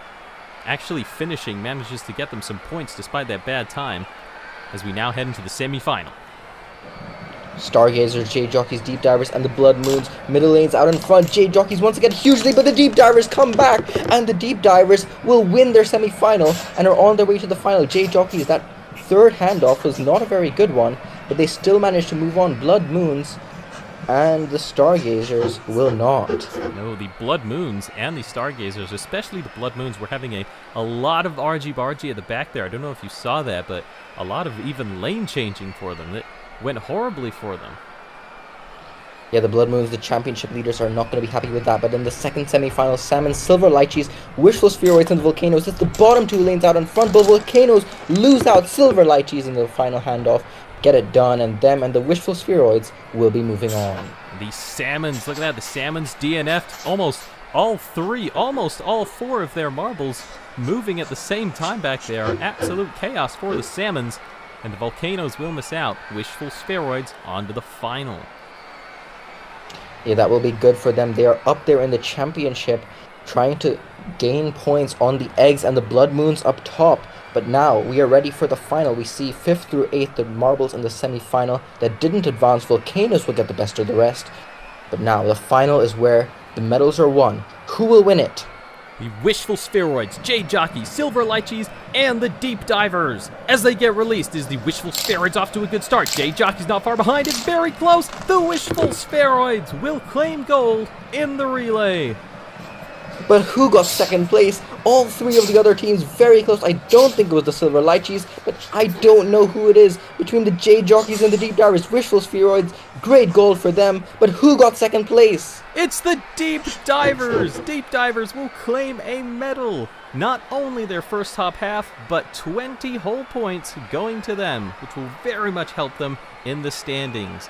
actually finishing, manages to get them some points despite that bad time, as we now head into the semi-final. Stargazers, Jade Jockeys, Deep Divers, and the Blood Moons. Middle lanes out in front. Jade Jockeys once again hugely, but the Deep Divers come back, and the Deep Divers will win their semi-final and are on their way to the final. Jade Jockeys, that third handoff was not a very good one, but they still managed to move on. Blood Moons and the Stargazers will not. No, the Blood Moons and the Stargazers, especially the Blood Moons, were having a lot of argy-bargy at the back there. I don't know if you saw that, but a lot of even lane changing for them. It went horribly for them. Yeah, the Blood Moons, the championship leaders, are not going to be happy with that. But in the second semi-final, Salmon, Silver Lychees, Wishful Spheroids, and the Volcanoes. It's the bottom two lanes out in front, but Volcanoes lose out. Silver Lychees in the final handoff get it done, and them and the Wishful Spheroids will be moving on. The Salmons, look at that, the Salmons DNF'd almost all 4 of their marbles moving at the same time back there. Absolute chaos for the Salmons, and the Volcanoes will miss out. Wishful Spheroids on to the final. Yeah, that will be good for them. They are up there in the championship, trying to gain points on the Eggs and the Blood Moons up top. But now we are ready for the final. We see 5th through 8th, the marbles in the semi-final that didn't advance. Volcanoes will get the best of the rest. But now the final is where the medals are won. Who will win it? The Wishful Spheroids, Jade Jockeys, Silver Lychees, and the Deep Divers. As they get released, is the Wishful Spheroids off to a good start. Jade Jockeys not far behind, it's very close. The Wishful Spheroids will claim gold in the relay. But who got second place? All 3 of the other teams very close. I don't think it was the Silver Lychees, but I don't know who it is. Between the Jade Jockeys and the Deep Divers, Wishful Spheroids, great goal for them. But who got second place? It's the Deep Divers! Deep Divers will claim a medal. Not only their first top half, but 20 whole points going to them, which will very much help them in the standings.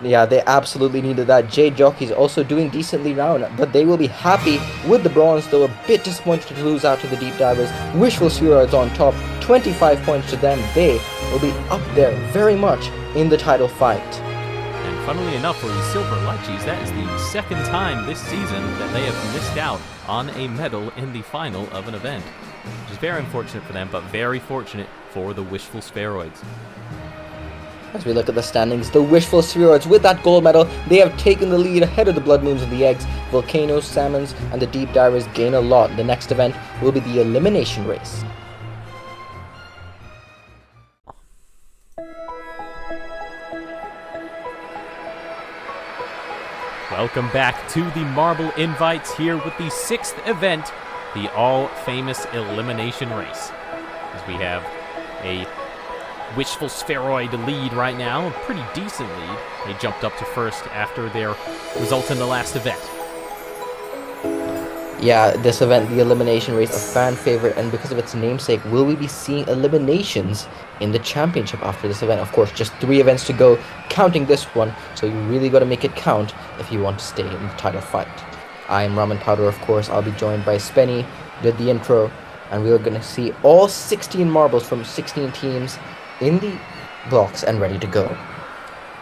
Yeah, they absolutely needed that. Jade Jockeys also doing decently now, but they will be happy with the bronze, though a bit disappointed to lose out to the Deep Divers. Wishful Spheroids on top, 25 points to them. They will be up there very much in the title fight. And funnily enough, for the Silver Lychees, that is the second time this season that they have missed out on a medal in the final of an event. Which is very unfortunate for them, but very fortunate for the Wishful Spheroids. As we look at the standings, the Wishful Spheroids with that gold medal, they have taken the lead ahead of the Blood Moons and the Eggs. Volcanoes, Salmons, and the Deep Divers gain a lot. The next event will be the Elimination Race. Welcome back to the Marble Invites here with the 6th event, the all-famous Elimination Race. As we have a Wishful Spheroid lead right now, a pretty decent lead. They jumped up to first after their result in the last event. Yeah, this event, the Elimination Race, a fan favorite, and because of its namesake, will we be seeing eliminations in the championship after this event? Of course, just 3 events to go, counting this one, so you really got to make it count if you want to stay in the title fight. I am Ramen Powder, of course. I'll be joined by Spenny, did the intro, and we are going to see all 16 marbles from 16 teams in the blocks and ready to go.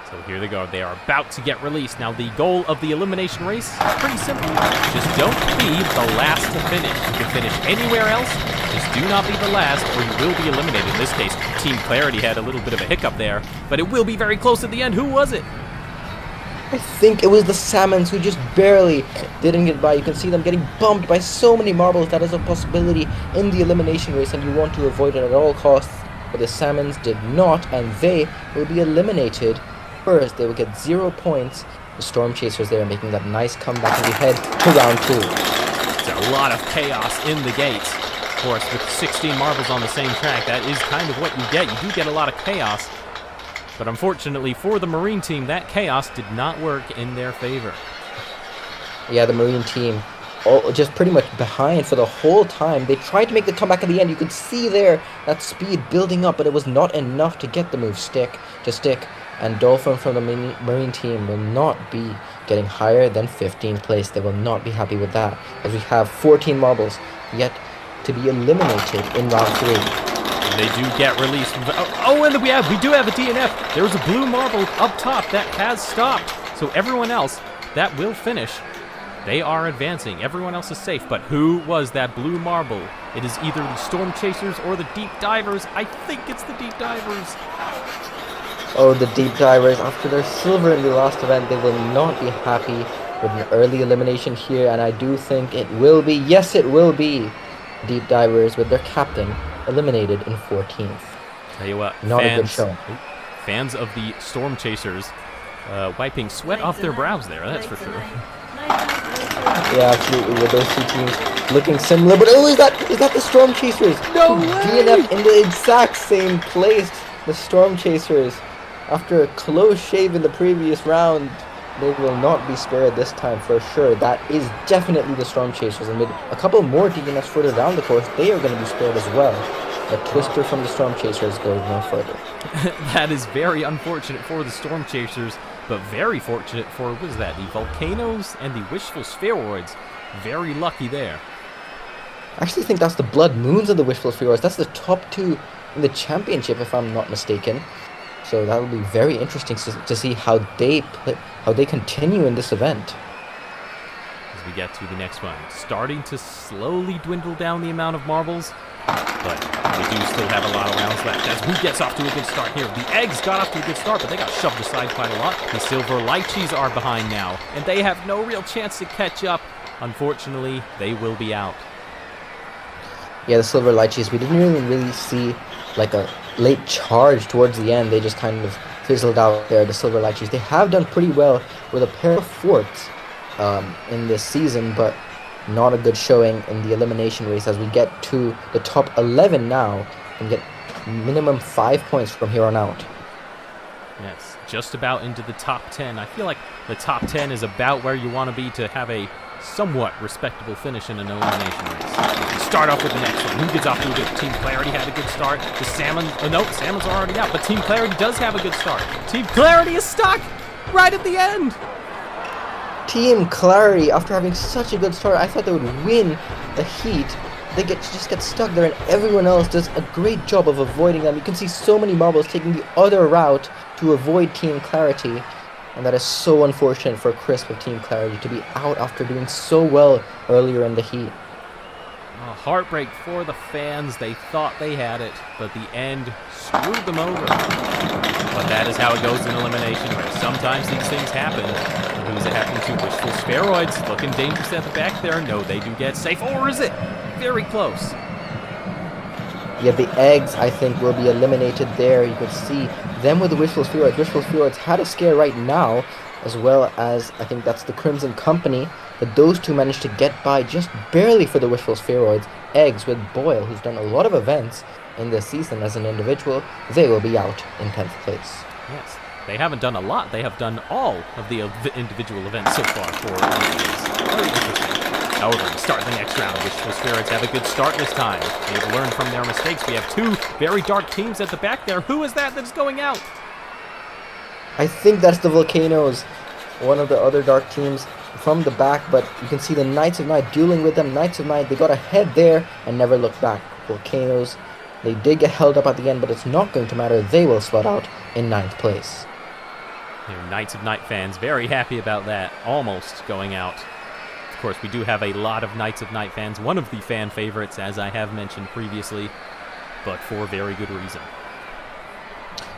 So here they go. They are about to get released. Now, the goal of the Elimination Race is pretty simple. Just don't be the last to finish. You can finish anywhere else. Just do not be the last, or you will be eliminated. In this case, Team Clarity had a little bit of a hiccup there, but it will be very close at the end. Who was it? I think it was the Salmons who just barely didn't get by. You can see them getting bumped by so many marbles. That is a possibility in the Elimination Race, and you want to avoid it at all costs. But the Salmons did not, and they will be eliminated first. They will get 0 points. The Storm Chasers there making that nice comeback as we head to round 2. It's a lot of chaos in the gates. Of course, with 16 marbles on the same track, that is kind of what you get. You do get a lot of chaos. But unfortunately for the Marine team, that chaos did not work in their favor. Yeah, the Marine team just pretty much behind for the whole time. They tried to make the comeback at the end. You could see there that speed building up, but it was not enough to get the move stick. And Dolphin from the Marine team will not be getting higher than 15th place. They will not be happy with that, as we have 14 marbles yet to be eliminated in round 3. And they do get released from and we do have a DNF. There was a blue marble up top that has stopped. So everyone else that will finish, they are advancing. Everyone else is safe. But who was that blue marble? It is either the Storm Chasers or the Deep Divers. I think it's the Deep Divers. Oh, the Deep Divers, after their silver in the last event, they will not be happy with an early elimination here, and I do think it will be, yes it will be, Deep Divers with their captain eliminated in 14th. Tell you what, not a good show. Fans of the Storm Chasers wiping sweat off their brows there, that's for sure. Yeah, absolutely, with those 2 teams looking similar, but is that the Storm Chasers? No who way! DNF in the exact same place. The Storm Chasers, after a close shave in the previous round, they will not be spared this time for sure. That is definitely the Storm Chasers, and with a couple more DNFs further down the course, they are going to be spared as well. A twister from the Storm Chasers goes no further. That is very unfortunate for the Storm Chasers, but very fortunate for, what is that, the Volcanoes and the Wishful Spheroids. Very lucky there. I actually think that's the Blood Moons of the Wishful Spheroids. That's the top 2 in the championship, if I'm not mistaken. So that will be very interesting to see how they continue in this event. As we get to the next one, starting to slowly dwindle down the amount of marbles, but we do still have a lot of rounds left. As who gets off to a good start here? The Eggs got off to a good start, but they got shoved aside quite a lot. The Silver Lychees are behind now, and they have no real chance to catch up. Unfortunately, they will be out. Yeah, the Silver Lychees, we didn't really see like a late charge towards the end. They just kind of fizzled out there. The Silver Lychees, they have done pretty well with a pair of fourths in this season, but not a good showing in the Elimination Race as we get to the top 11 now and get minimum 5 points from here on out. Yes, just about into the top 10. I feel like the top 10 is about where you want to be to have a somewhat respectable finish in an elimination race. We start off with the next one. Who gets off to a good? Team Clarity had a good start. The Salmons, no, the Salmons are already out, but Team Clarity does have a good start. Team Clarity is stuck right at the end. Team Clarity, after having such a good start, I thought they would win the heat. They just get stuck there, and everyone else does a great job of avoiding them. You can see so many marbles taking the other route to avoid Team Clarity. And that is so unfortunate for Crisp of Team Clarity to be out after doing so well earlier in the heat. A heartbreak for the fans. They thought they had it, but the end screwed them over. But that is how it goes in Elimination Race. Sometimes these things happen. And who's it happening to? Wishful Spheroids looking dangerous at the back there. No, they do get safe. Or is it? Very close. Yeah, the eggs, I think, will be eliminated there. You could see them with the Wishful Spheroids. Wishful Spheroids had a scare right now, as well as, I think that's the Crimson Company, but those two managed to get by just barely for the Wishful Spheroids. Eggs with Boyle, who's done a lot of events in this season as an individual, they will be out in 10th place. Yes, they haven't done a lot. They have done all of the individual events so far for Elimination. Very interesting. However, we start the next round. Wishful Spirits have a good start this time. They've learned from their mistakes. We have two very dark teams at the back there. Who is that that's going out? I think that's the Volcanoes, one of the other dark teams from the back, but you can see the Knights of Night dueling with them. Knights of Night, they got ahead there and never looked back. Volcanoes, they did get held up at the end, but it's not going to matter. They will slot out in 9th place. Your Knights of Night fans very happy about that. Almost going out. Of course, we do have a lot of Knights of Night fans. One of the fan favorites, as I have mentioned previously, but for very good reason.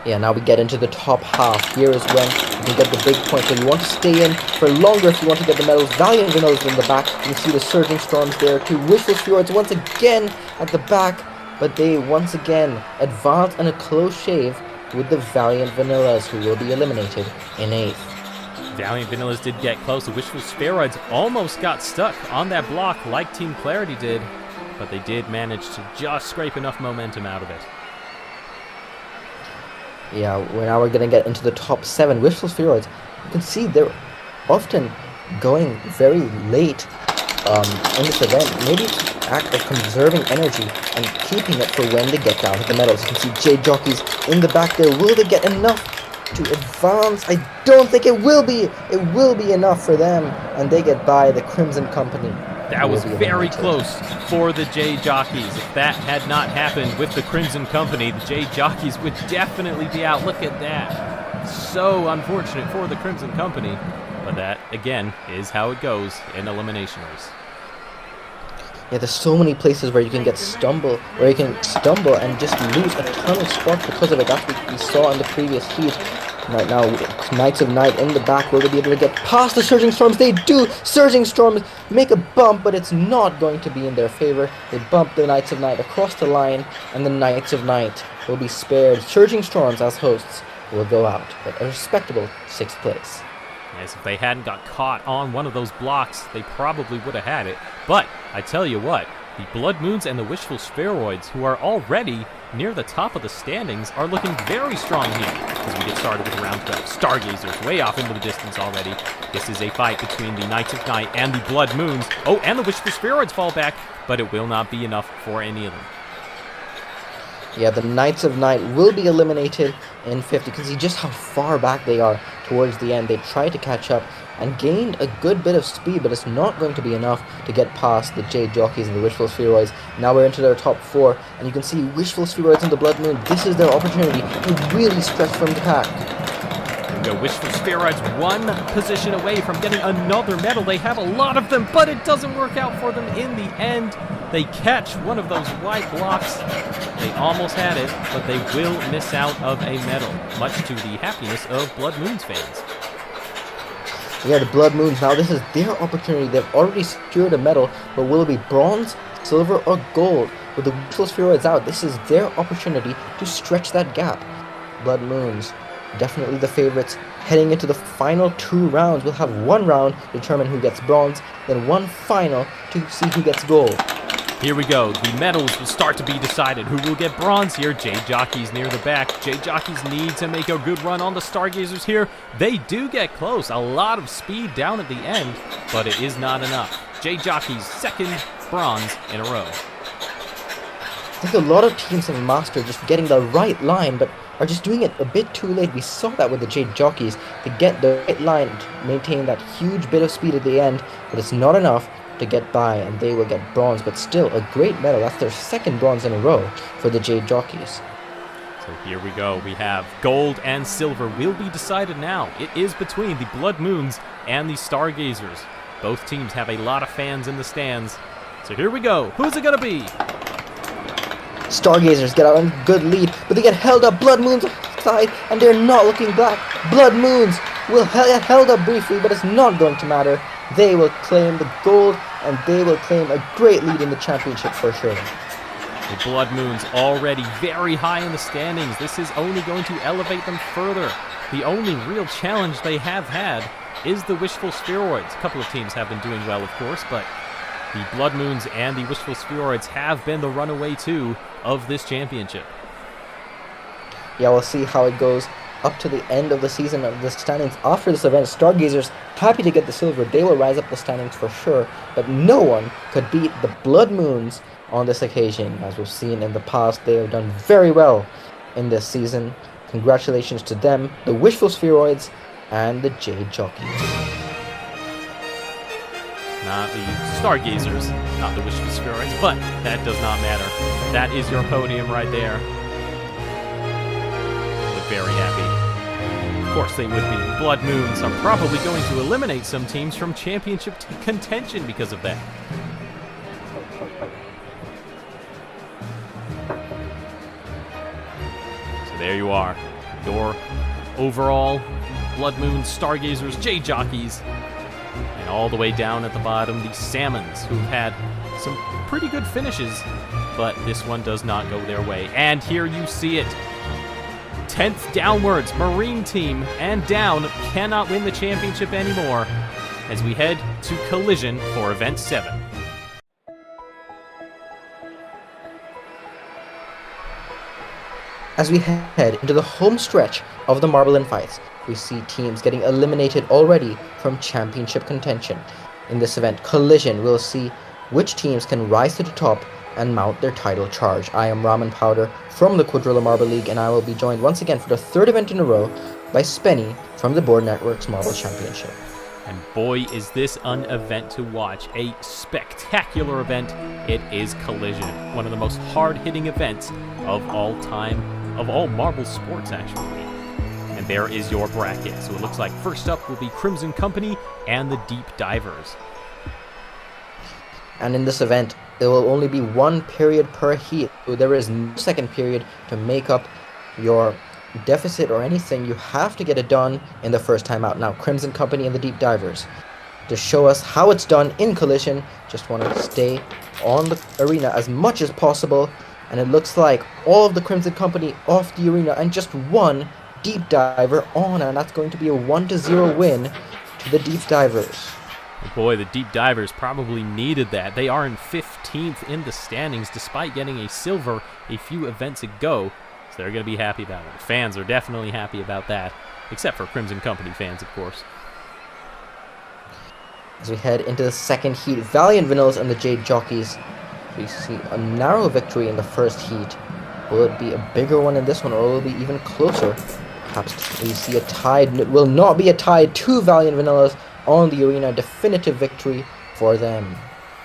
Yeah, now we get into the top half. Here is when you can get the big points. So you want to stay in for longer if you want to get the medals. Valiant Vanillas in the back. You can see the Surging Storms there too. Wishful Spheroids once again at the back, but they once again advance in a close shave with the Valiant Vanillas, who will be eliminated in 8th. Valiant Vanillas did get close. The Wishful Spheroids almost got stuck on that block like Team Clarity did, but they did manage to just scrape enough momentum out of it. Yeah, now we're going to get into the top 7. Wishful Spheroids, you can see they're often going very late in this event. Maybe it's an act of conserving energy and keeping it for when they get down to the medals. You can see Jade Jockeys in the back there. Will they get enough to advance? I don't think it will be. It will be enough for them, and they get by the Crimson Company. That was very close for the Jade Jockeys. If that had not happened with the Crimson Company, the Jade Jockeys would definitely be out. Look at that. So unfortunate for the Crimson Company, but that, again, is how it goes in Elimination Race. Yeah, there's so many places where you can stumble and just lose a ton of spots because of it. That's what we saw in the previous heat. Right now, Knights of Night in the back. Will they be able to get past the Surging Storms? They do! Surging Storms make a bump, but it's not going to be in their favor. They bump the Knights of Night across the line, and the Knights of Night will be spared. Surging Storms, as hosts, will go out, but a respectable 6th place. Yes, if they hadn't got caught on one of those blocks, they probably would have had it. But I tell you what, the Blood Moons and the Wishful Spheroids, who are already near the top of the standings, are looking very strong here as we get started with round 12. Stargazers way off into the distance already. This is a fight between the Knights of Night and the Blood Moons. Oh, and the Wishful Spheroids fall back, but it will not be enough for any of them. Yeah, the Knights of Night will be eliminated in 50. You can see just how far back they are towards the end. They tried to catch up and gained a good bit of speed, but it's not going to be enough to get past the Jade Jockeys and the Wishful Spheroids. Now we're into their top 4, and you can see Wishful Spheroids and the Blood Moon. This is their opportunity to really stretch from the pack. Here we go. Wishful Spheroids one position away from getting another medal. They have a lot of them, but it doesn't work out for them in the end. They catch one of those white blocks. They almost had it, but they will miss out of a medal, much to the happiness of Blood Moons fans. Yeah, the Blood Moons, now this is their opportunity. They've already secured a medal, but will it be bronze, silver, or gold? With the Wishful Spheroids out, this is their opportunity to stretch that gap. Blood Moons, definitely the favorites. Heading into the final 2 rounds, we'll have 1 round to determine who gets bronze, then 1 final to see who gets gold. Here we go. The medals will start to be decided. Who will get bronze here? Jade Jockeys near the back. Jade Jockeys need to make a good run on the Stargazers here. They do get close. A lot of speed down at the end, but it is not enough. Jade Jockeys' 2nd bronze in a row. I think a lot of teams have mastered just getting the right line, but are just doing it a bit too late. We saw that with the Jade Jockeys. To get the right line, to maintain that huge bit of speed at the end, but it's not enough to get by, and they will get bronze, but still a great medal. That's their 2nd bronze in a row for the Jade Jockeys. So here we go. We have gold and silver will be decided now. It is between the Blood Moons and the Stargazers. Both teams have a lot of fans in the stands. So here we go. Who's it going to be? Stargazers get out on a good lead, but they get held up. Blood Moons side, and they're not looking back. Blood Moons will get held up briefly, but it's not going to matter. They will claim the gold, and they will claim a great lead in the championship for sure. The Blood Moons already very high in the standings. This is only going to elevate them further. The only real challenge they have had is the Wishful Spheroids. A couple of teams have been doing well, of course, but the Blood Moons and the Wishful Spheroids have been the runaway two of this championship. Yeah, we'll see how it goes up to the end of the season of the standings. After this event, Stargazers happy to get the silver. They will rise up the standings for sure, but no one could beat the Blood Moons on this occasion. As we've seen in the past, they have done very well in this season. Congratulations to them, the Wishful Spheroids, and the Jade Jockeys. Not the Stargazers, not the Wishful Spheroids, but that does not matter. That is your podium right there. Look very happy. Of course they would be. Blood Moons are probably going to eliminate some teams from championship contention because of that. There you are, your overall Blood Moons, Stargazers, Jade Jockeys, and all the way down at the bottom, the Salmons, who've had some pretty good finishes, but this one does not go their way. And here you see it. 10th downwards, Marine team, and down, cannot win the championship anymore, as we head to Collision for Event 7. As we head into the home stretch of the Marble Infights, we see teams getting eliminated already from championship contention. In this event, Collision, we'll see which teams can rise to the top and mount their title charge. I am Ramen Powder from the Quadrilla Marble League, and I will be joined once again for the third event in a row by Spenny from the Board Network's Marble Championship. And boy, is this an event to watch. A spectacular event. It is Collision, one of the most hard-hitting events of all time, of all marble sports, actually. And there is your bracket. So it looks like first up will be Crimson Company and the Deep Divers. And in this event, there will only be one period per heat. So there is no second period to make up your deficit or anything. You have to get it done in the first time out. Now, Crimson Company and the Deep Divers, to show us how it's done in Collision, just want to stay on the arena as much as possible. And it looks like all of the Crimson Company off the arena and just one Deep Diver on, and that's going to be a 1-0 win to the Deep Divers. Boy, the Deep Divers probably needed that. They are in 15th in the standings despite getting a silver a few events ago. So they're going to be happy about it. Fans are definitely happy about that, except for Crimson Company fans, of course. As we head into the second heat, Valiant Vanillas and the Jade Jockeys, we see a narrow victory in the first heat. Will it be a bigger one in this one, or will it be even closer? Perhaps we see a tied. It will not be a tie. Two Valiant Vanillas on the arena. Definitive victory for them.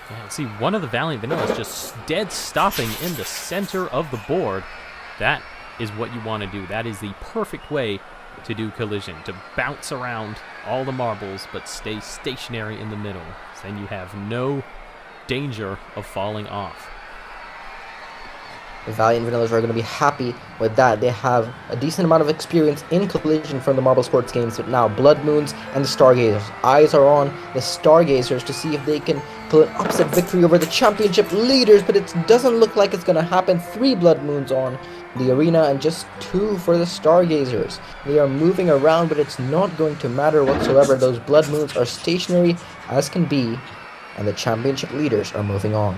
Yeah, see, one of the Valiant Vanillas just dead stopping in the center of the board. That is what you want to do. That is the perfect way to do Collision, to bounce around all the marbles but stay stationary in the middle. So then you have no danger of falling off. The Valiant Vanillas are going to be happy with that. They have a decent amount of experience in Collision from the Marble Sports games, but now Blood Moons and the Stargazers. Eyes are on the Stargazers to see if they can pull an upset victory over the championship leaders, but it doesn't look like it's going to happen. 3 Blood Moons on the arena and just 2 for the Stargazers. They are moving around, but it's not going to matter whatsoever. Those Blood Moons are stationary as can be, and the championship leaders are moving on.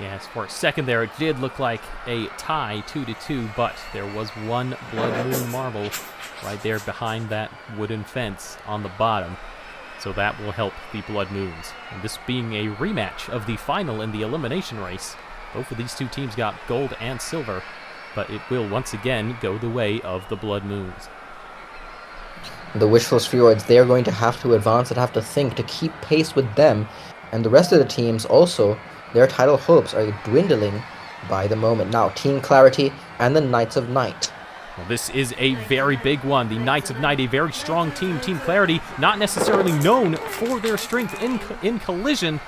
Yes, for a second there, it did look like a tie, 2-2, but there was one Blood Moon marble right there behind that wooden fence on the bottom. So that will help the Blood Moons. And this being a rematch of the final in the Elimination Race, both of these two teams got gold and silver, but it will once again go the way of the Blood Moons. The Wishful Spheroids, they are going to have to advance and have to think to keep pace with them. And the rest of the teams also, their title hopes are dwindling by the moment. Now, Team Clarity and the Knights of Night. Well, this is a very big one. The Knights of Night, a very strong team. Team Clarity, not necessarily known for their strength in collision,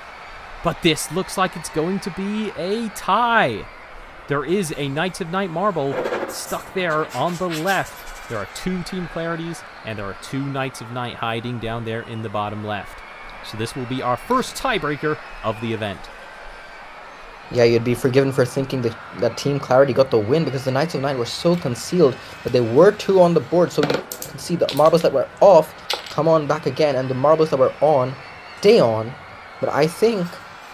but this looks like it's going to be a tie. There is a Knights of Night marble stuck there on the left. There are 2 Team Clarities, and there are 2 Knights of Night hiding down there in the bottom left. So this will be our first tiebreaker of the event. Yeah, you'd be forgiven for thinking that Team Clarity got the win because the Knights of Night were so concealed, but they were 2 on the board, so you can see the marbles that were off come on back again, and the marbles that were on stay on. But I think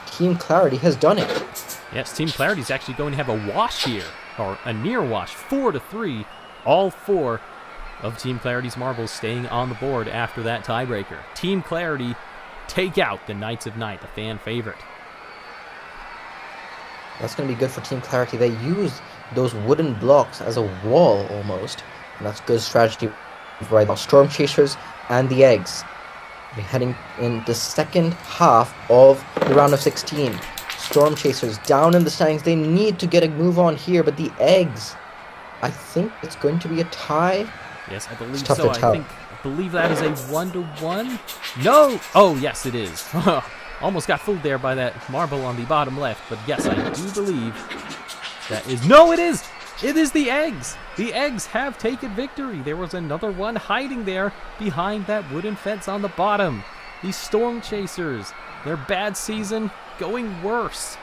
Team Clarity has done it. Yes, Team Clarity is actually going to have a wash here, or a near wash, 4-3. All 4 of Team Clarity's marbles staying on the board after that tiebreaker. Team Clarity take out the Knights of Night, the fan favorite. That's going to be good for Team Clarity. They use those wooden blocks as a wall almost, and that's good strategy right now. Storm Chasers and the Eggs. We're heading in the second half of the round of 16. Storm Chasers down in the standings. They need to get a move on here, but the Eggs, I think it's going to be a tie. Yes, I believe tough so. to tell. I believe that is a 1-1. No! Oh, yes, it is. Almost got fooled there by that marble on the bottom left, but yes, I do believe that is... No, it is! It is the Eggs! The Eggs have taken victory. There was another one hiding there behind that wooden fence on the bottom. The Storm Chasers, their bad season going worse.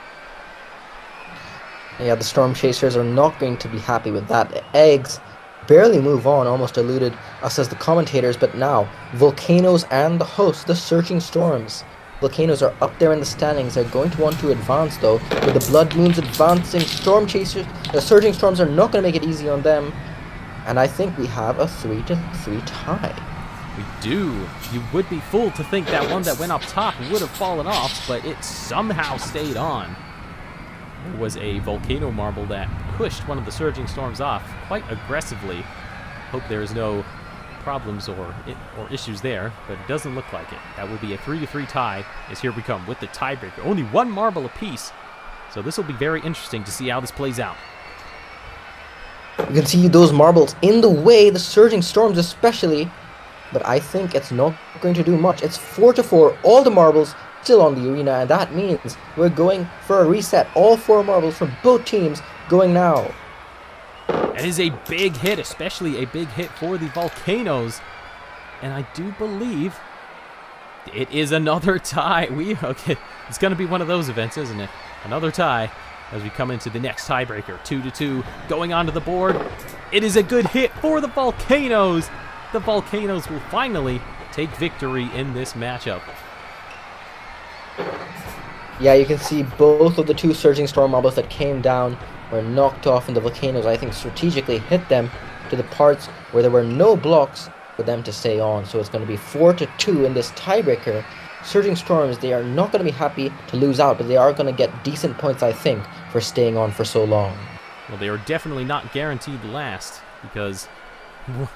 Yeah, the Storm Chasers are not going to be happy with that. The Eggs barely move on, almost eluded us as the commentators, but now Volcanoes and the host, the Surging Storms. Volcanoes are up there in the standings. They're going to want to advance though, with the Blood Moons advancing. Storm Chasers, the Surging Storms are not going to make it easy on them, and I think we have a 3-3 tie. We do. You would be fooled to think that one that went up top would have fallen off, but it somehow stayed on. There was a Volcano marble that pushed one of the Surging Storms off quite aggressively. Hope there is no problems or issues there, but it doesn't look like it. That will be a 3-3 tie, as here we come with the tiebreaker. Only 1 marble apiece, so this will be very interesting to see how this plays out. You can see those marbles in the way, the Surging Storms especially, but I think it's not going to do much. It's 4-4, all the marbles still on the arena, and that means we're going for a reset. All 4 marbles from both teams going now. That is a big hit, especially a big hit for the Volcanoes. And I do believe it is another tie. Okay, it's going to be one of those events, isn't it? Another tie as we come into the next tiebreaker. 2-2 going onto the board. It is a good hit for the Volcanoes. The Volcanoes will finally take victory in this matchup. Yeah, you can see both of the 2 Surging Storm marbles that came down were knocked off, and the Volcanoes, I think, strategically hit them to the parts where there were no blocks for them to stay on. So it's going to be 4-2 in this tiebreaker. Surging Storms, they are not going to be happy to lose out, but they are going to get decent points, I think, for staying on for so long. Well, they are definitely not guaranteed last, because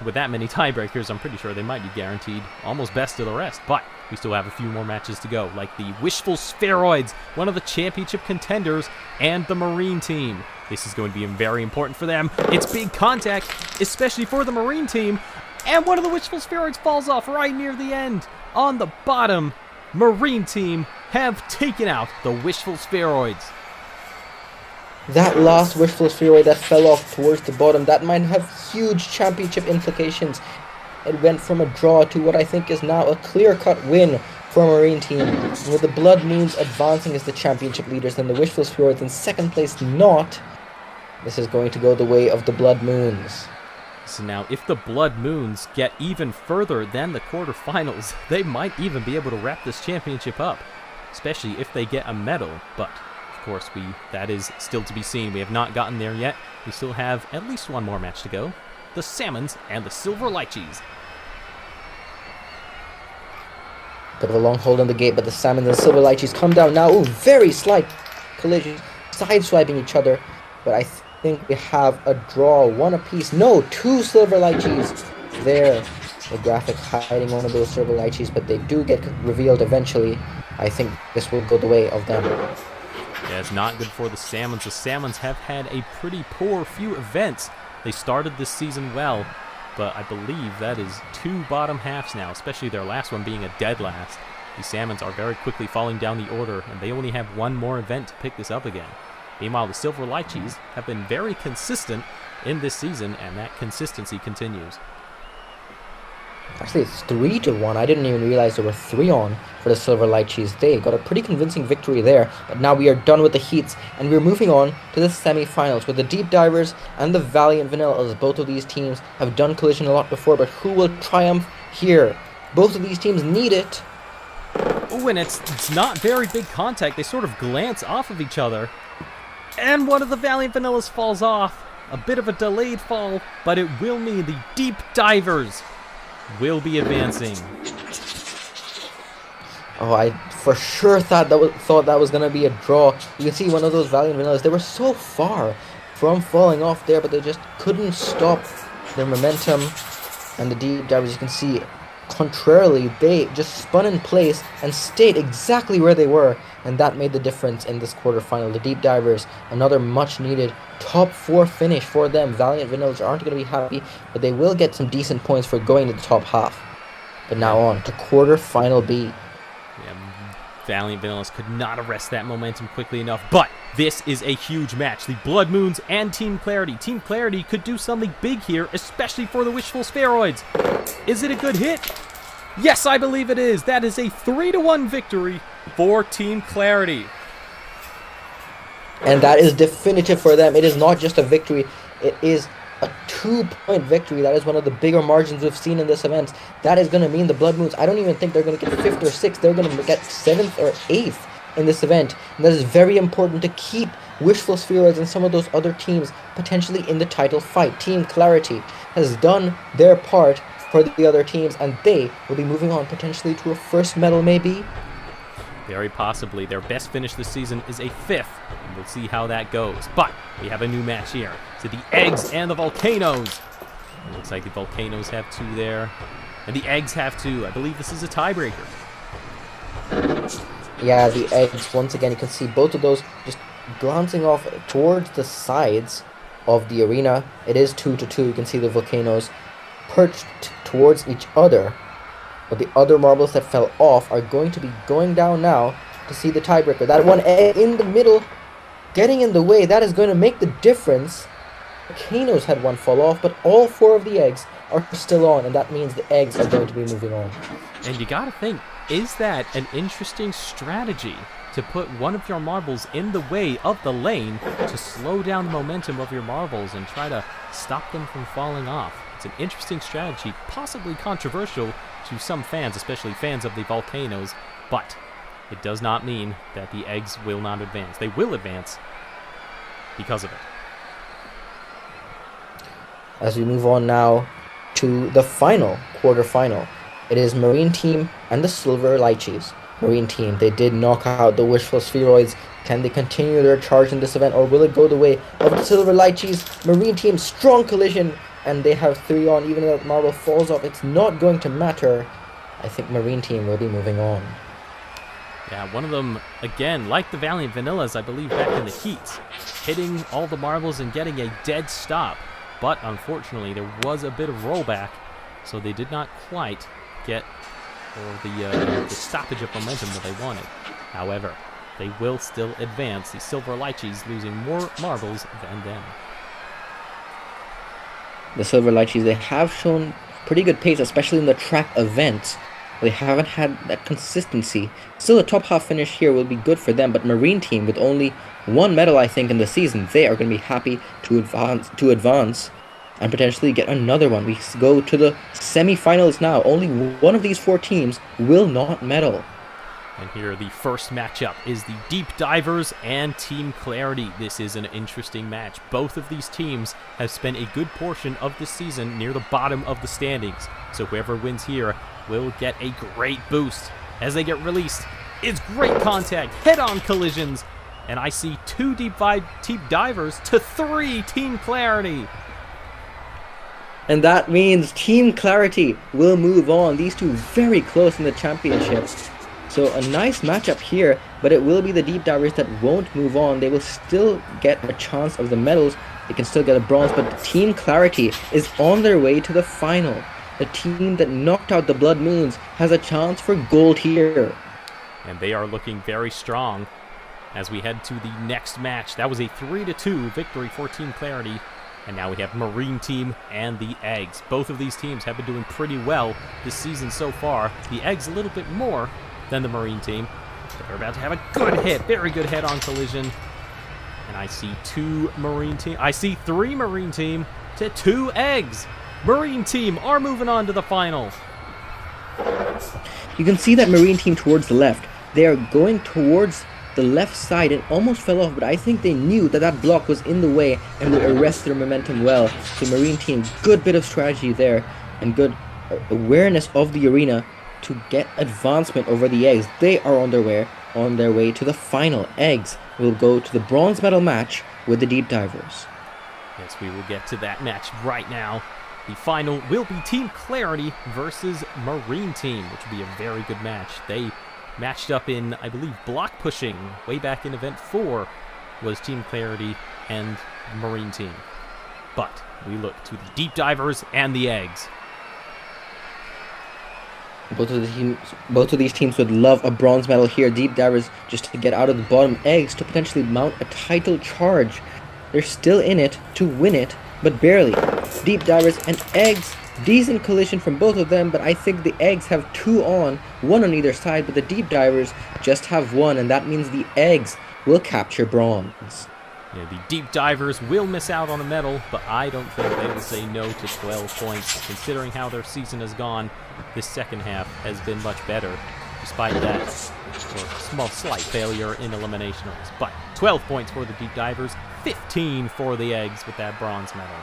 with that many tiebreakers, I'm pretty sure they might be guaranteed almost best of the rest. But we still have a few more matches to go, like the Wishful Spheroids, one of the championship contenders, and the Marine team. This is going to be very important for them. It's big contact, especially for the Marine team. And one of the Wishful Spheroids falls off right near the end. On the bottom, Marine team have taken out the Wishful Spheroids. That last Wishful Spheroid that fell off towards the bottom, that might have huge championship implications. It went from a draw to what I think is now a clear-cut win for a Marine team. And with the Blood Moons advancing as the championship leaders and the Wishful Spheroids in second place not, this is going to go the way of the Blood Moons. So now, if the Blood Moons get even further than the quarterfinals, they might even be able to wrap this championship up, especially if they get a medal. But, of course, that is still to be seen. We have not gotten there yet. We still have at least 1 more match to go. The Salmons and the Silver Lychees. Bit of a long hold on the gate, but the Salmons and Silver Lychees come down now. Ooh, very slight collision, sideswiping each other, but I think we have a draw, 1 apiece. No, 2 Silver Lychees there. The graphic hiding one of those Silver Lychees, but they do get revealed eventually. I think this will go the way of them. Yeah, it's not good for the Salmons. The Salmons have had a pretty poor few events. They started this season well, but I believe that is 2 bottom halves now, especially their last one being a dead last. The Salmons are very quickly falling down the order, and they only have one more event to pick this up again. Meanwhile, the Silver Lychees have been very consistent in this season, and that consistency continues. Actually, it's 3-1. I didn't even realize there were 3 on for the Silver Lychees. They got a pretty convincing victory there. But now we are done with the heats, and we're moving on to the semi-finals with the Deep Divers and the Valiant Vanillas. Both of these teams have done Collision a lot before, but who will triumph here? Both of these teams need it. Oh, and it's not very big contact. They sort of glance off of each other. And one of the Valiant Vanillas falls off. A bit of a delayed fall, but it will mean the Deep Divers will be advancing. Oh, I for sure thought that was gonna be a draw. You can see one of those Valiant Vanillas. They were so far from falling off there, but they just couldn't stop their momentum. And the Deep Divers, you can see, contrarily, they just spun in place and stayed exactly where they were, and that made the difference in this quarterfinal. The Deep Divers, another much-needed top 4 finish for them. Valiant Vanillas aren't going to be happy, but they will get some decent points for going to the top half. But now on to quarterfinal B. Yeah, Valiant Vanillas could not arrest that momentum quickly enough, but this is a huge match. The Blood Moons and Team Clarity. Team Clarity could do something big here, especially for the Wishful Spheroids. Is it a good hit? Yes, I believe it is. That is a 3-1 victory for Team Clarity. And that is definitive for them. It is not just a victory, it is a 2-point victory. That is one of the bigger margins we've seen in this event. That is going to mean the Blood Moons, I don't even think they're going to get 5th or 6th. They're going to get 7th or 8th in this event. And that is very important to keep Wishful Spheroids and some of those other teams potentially in the title fight. Team Clarity has done their part for the other teams, and they will be moving on potentially to a first medal maybe. Very possibly. Their best finish this season is a 5th, and we'll see how that goes. But we have a new match here. So the Eggs and the Volcanoes. It looks like the Volcanoes have 2 there, and the Eggs have 2. I believe this is a tiebreaker. Yeah, the Eggs, once again, you can see both of those just glancing off towards the sides of the arena. It is 2-2. You can see the Volcanoes perched towards each other, but the other marbles that fell off are going to be going down now to see the tiebreaker. That one egg in the middle getting in the way, that is going to make the difference. Volcanoes had one fall off, but all 4 of the eggs are still on, and that means the eggs are going to be moving on. And you gotta think, is that an interesting strategy to put one of your marbles in the way of the lane to slow down the momentum of your marbles and try to stop them from falling off? It's an interesting strategy, possibly controversial to some fans, especially fans of the Volcanoes, but it does not mean that the Eggs will not advance. They will advance because of it. As we move on now to the final quarterfinal, it is Marine Team and the Silver Lychees. Marine Team, they did knock out the Wishful Spheroids. Can they continue their charge in this event, or will it go the way of the Silver Lychees? Marine Team, strong collision, and they have 3 on. Even though the marble falls off, it's not going to matter. I think Marine Team will be moving on. Yeah, one of them, again, like the Valiant Vanillas, I believe, back in the heats, hitting all the marbles and getting a dead stop. But unfortunately, there was a bit of rollback, so they did not quite get the stoppage of momentum that they wanted. However, they will still advance. The Silver Lychees losing more marbles than them. The Silver Lychees, they have shown pretty good pace, especially in the track events. They haven't had that consistency. Still, a top half finish here will be good for them, but Marine Team, with only 1 medal, I think, in the season, they are going to be happy to advance and potentially get another one. We go to the semi-finals now. Only one of these 4 teams will not medal. And here the first matchup is the Deep Divers and Team Clarity. This is an interesting match. Both of these teams have spent a good portion of the season near the bottom of the standings. So whoever wins here will get a great boost. As they get released, it's great contact, head-on collisions, and I see 2 Deep Divers to 3 Team Clarity. And that means Team Clarity will move on. These two very close in the championship. So a nice matchup here. but it will be the deep divers that won't move on. They will still get a chance of the medals. They can still get a bronze, but the Team Clarity is on their way to the final. The team that knocked out the Blood Moons has a chance for gold here. And they are looking very strong as we head to the next match. That was a 3-2 victory for Team Clarity. And now we have Marine Team and the Eggs. Both of these teams have been doing pretty well this season so far. The Eggs a little bit more than the Marine Team. But they're about to have a good hit, very good head-on collision. And I see three Marine Team to 2 Eggs. Marine Team are moving on to the final. You can see that Marine Team towards the left. They are going towards the left side and almost fell off, but I think they knew that that block was in the way and would arrest their momentum well. So Marine Team, good bit of strategy there and good awareness of the arena to get advancement over the Eggs. They are on their way to the final. Eggs will go to the bronze medal match with the deep divers. Yes, we will get to that match right now. The final will be Team Clarity versus Marine Team, which will be a very good match. They matched up in, I believe, block pushing way back in Event 4 was Team Clarity and Marine Team. But we look to the Deep Divers and the Eggs. Both of these teams would love a bronze medal here. Deep Divers just to get out of the bottom. Eggs to potentially mount a title charge. They're still in it to win it, but barely. Deep Divers and Eggs, decent collision from both of them, but I think the Eggs have 2 on, 1 on either side, but the Deep Divers just have 1, and that means the Eggs will capture bronze. Yeah, the Deep Divers will miss out on a medal, but I don't think they will say no to 12 points. Considering how their season has gone, this second half has been much better, despite that slight failure in Elimination Race. But 12 points for the Deep Divers, 15 for the Eggs with that bronze medal.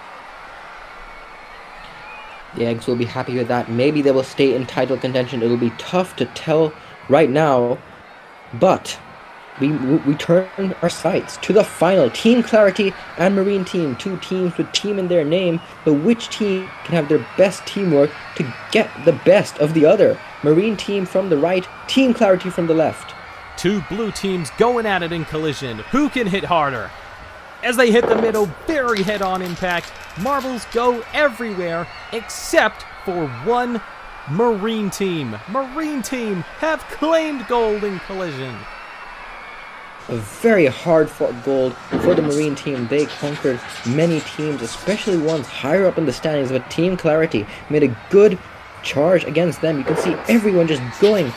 The Eggs will be happy with that. Maybe they will stay in title contention. It will be tough to tell right now, but we turn our sights to the final. Team Clarity and Marine Team, 2 teams with team in their name, but which team can have their best teamwork to get the best of the other? Marine Team from the right, Team Clarity from the left. 2 blue teams going at it in collision. Who can hit harder? As they hit the middle, very head-on impact. Marbles go everywhere except for 1 Marine Team. Marine Team have claimed gold in collision. A very hard-fought gold for the Marine Team. They conquered many teams, especially ones higher up in the standings, but Team Clarity made a good charge against them. You can see everyone just going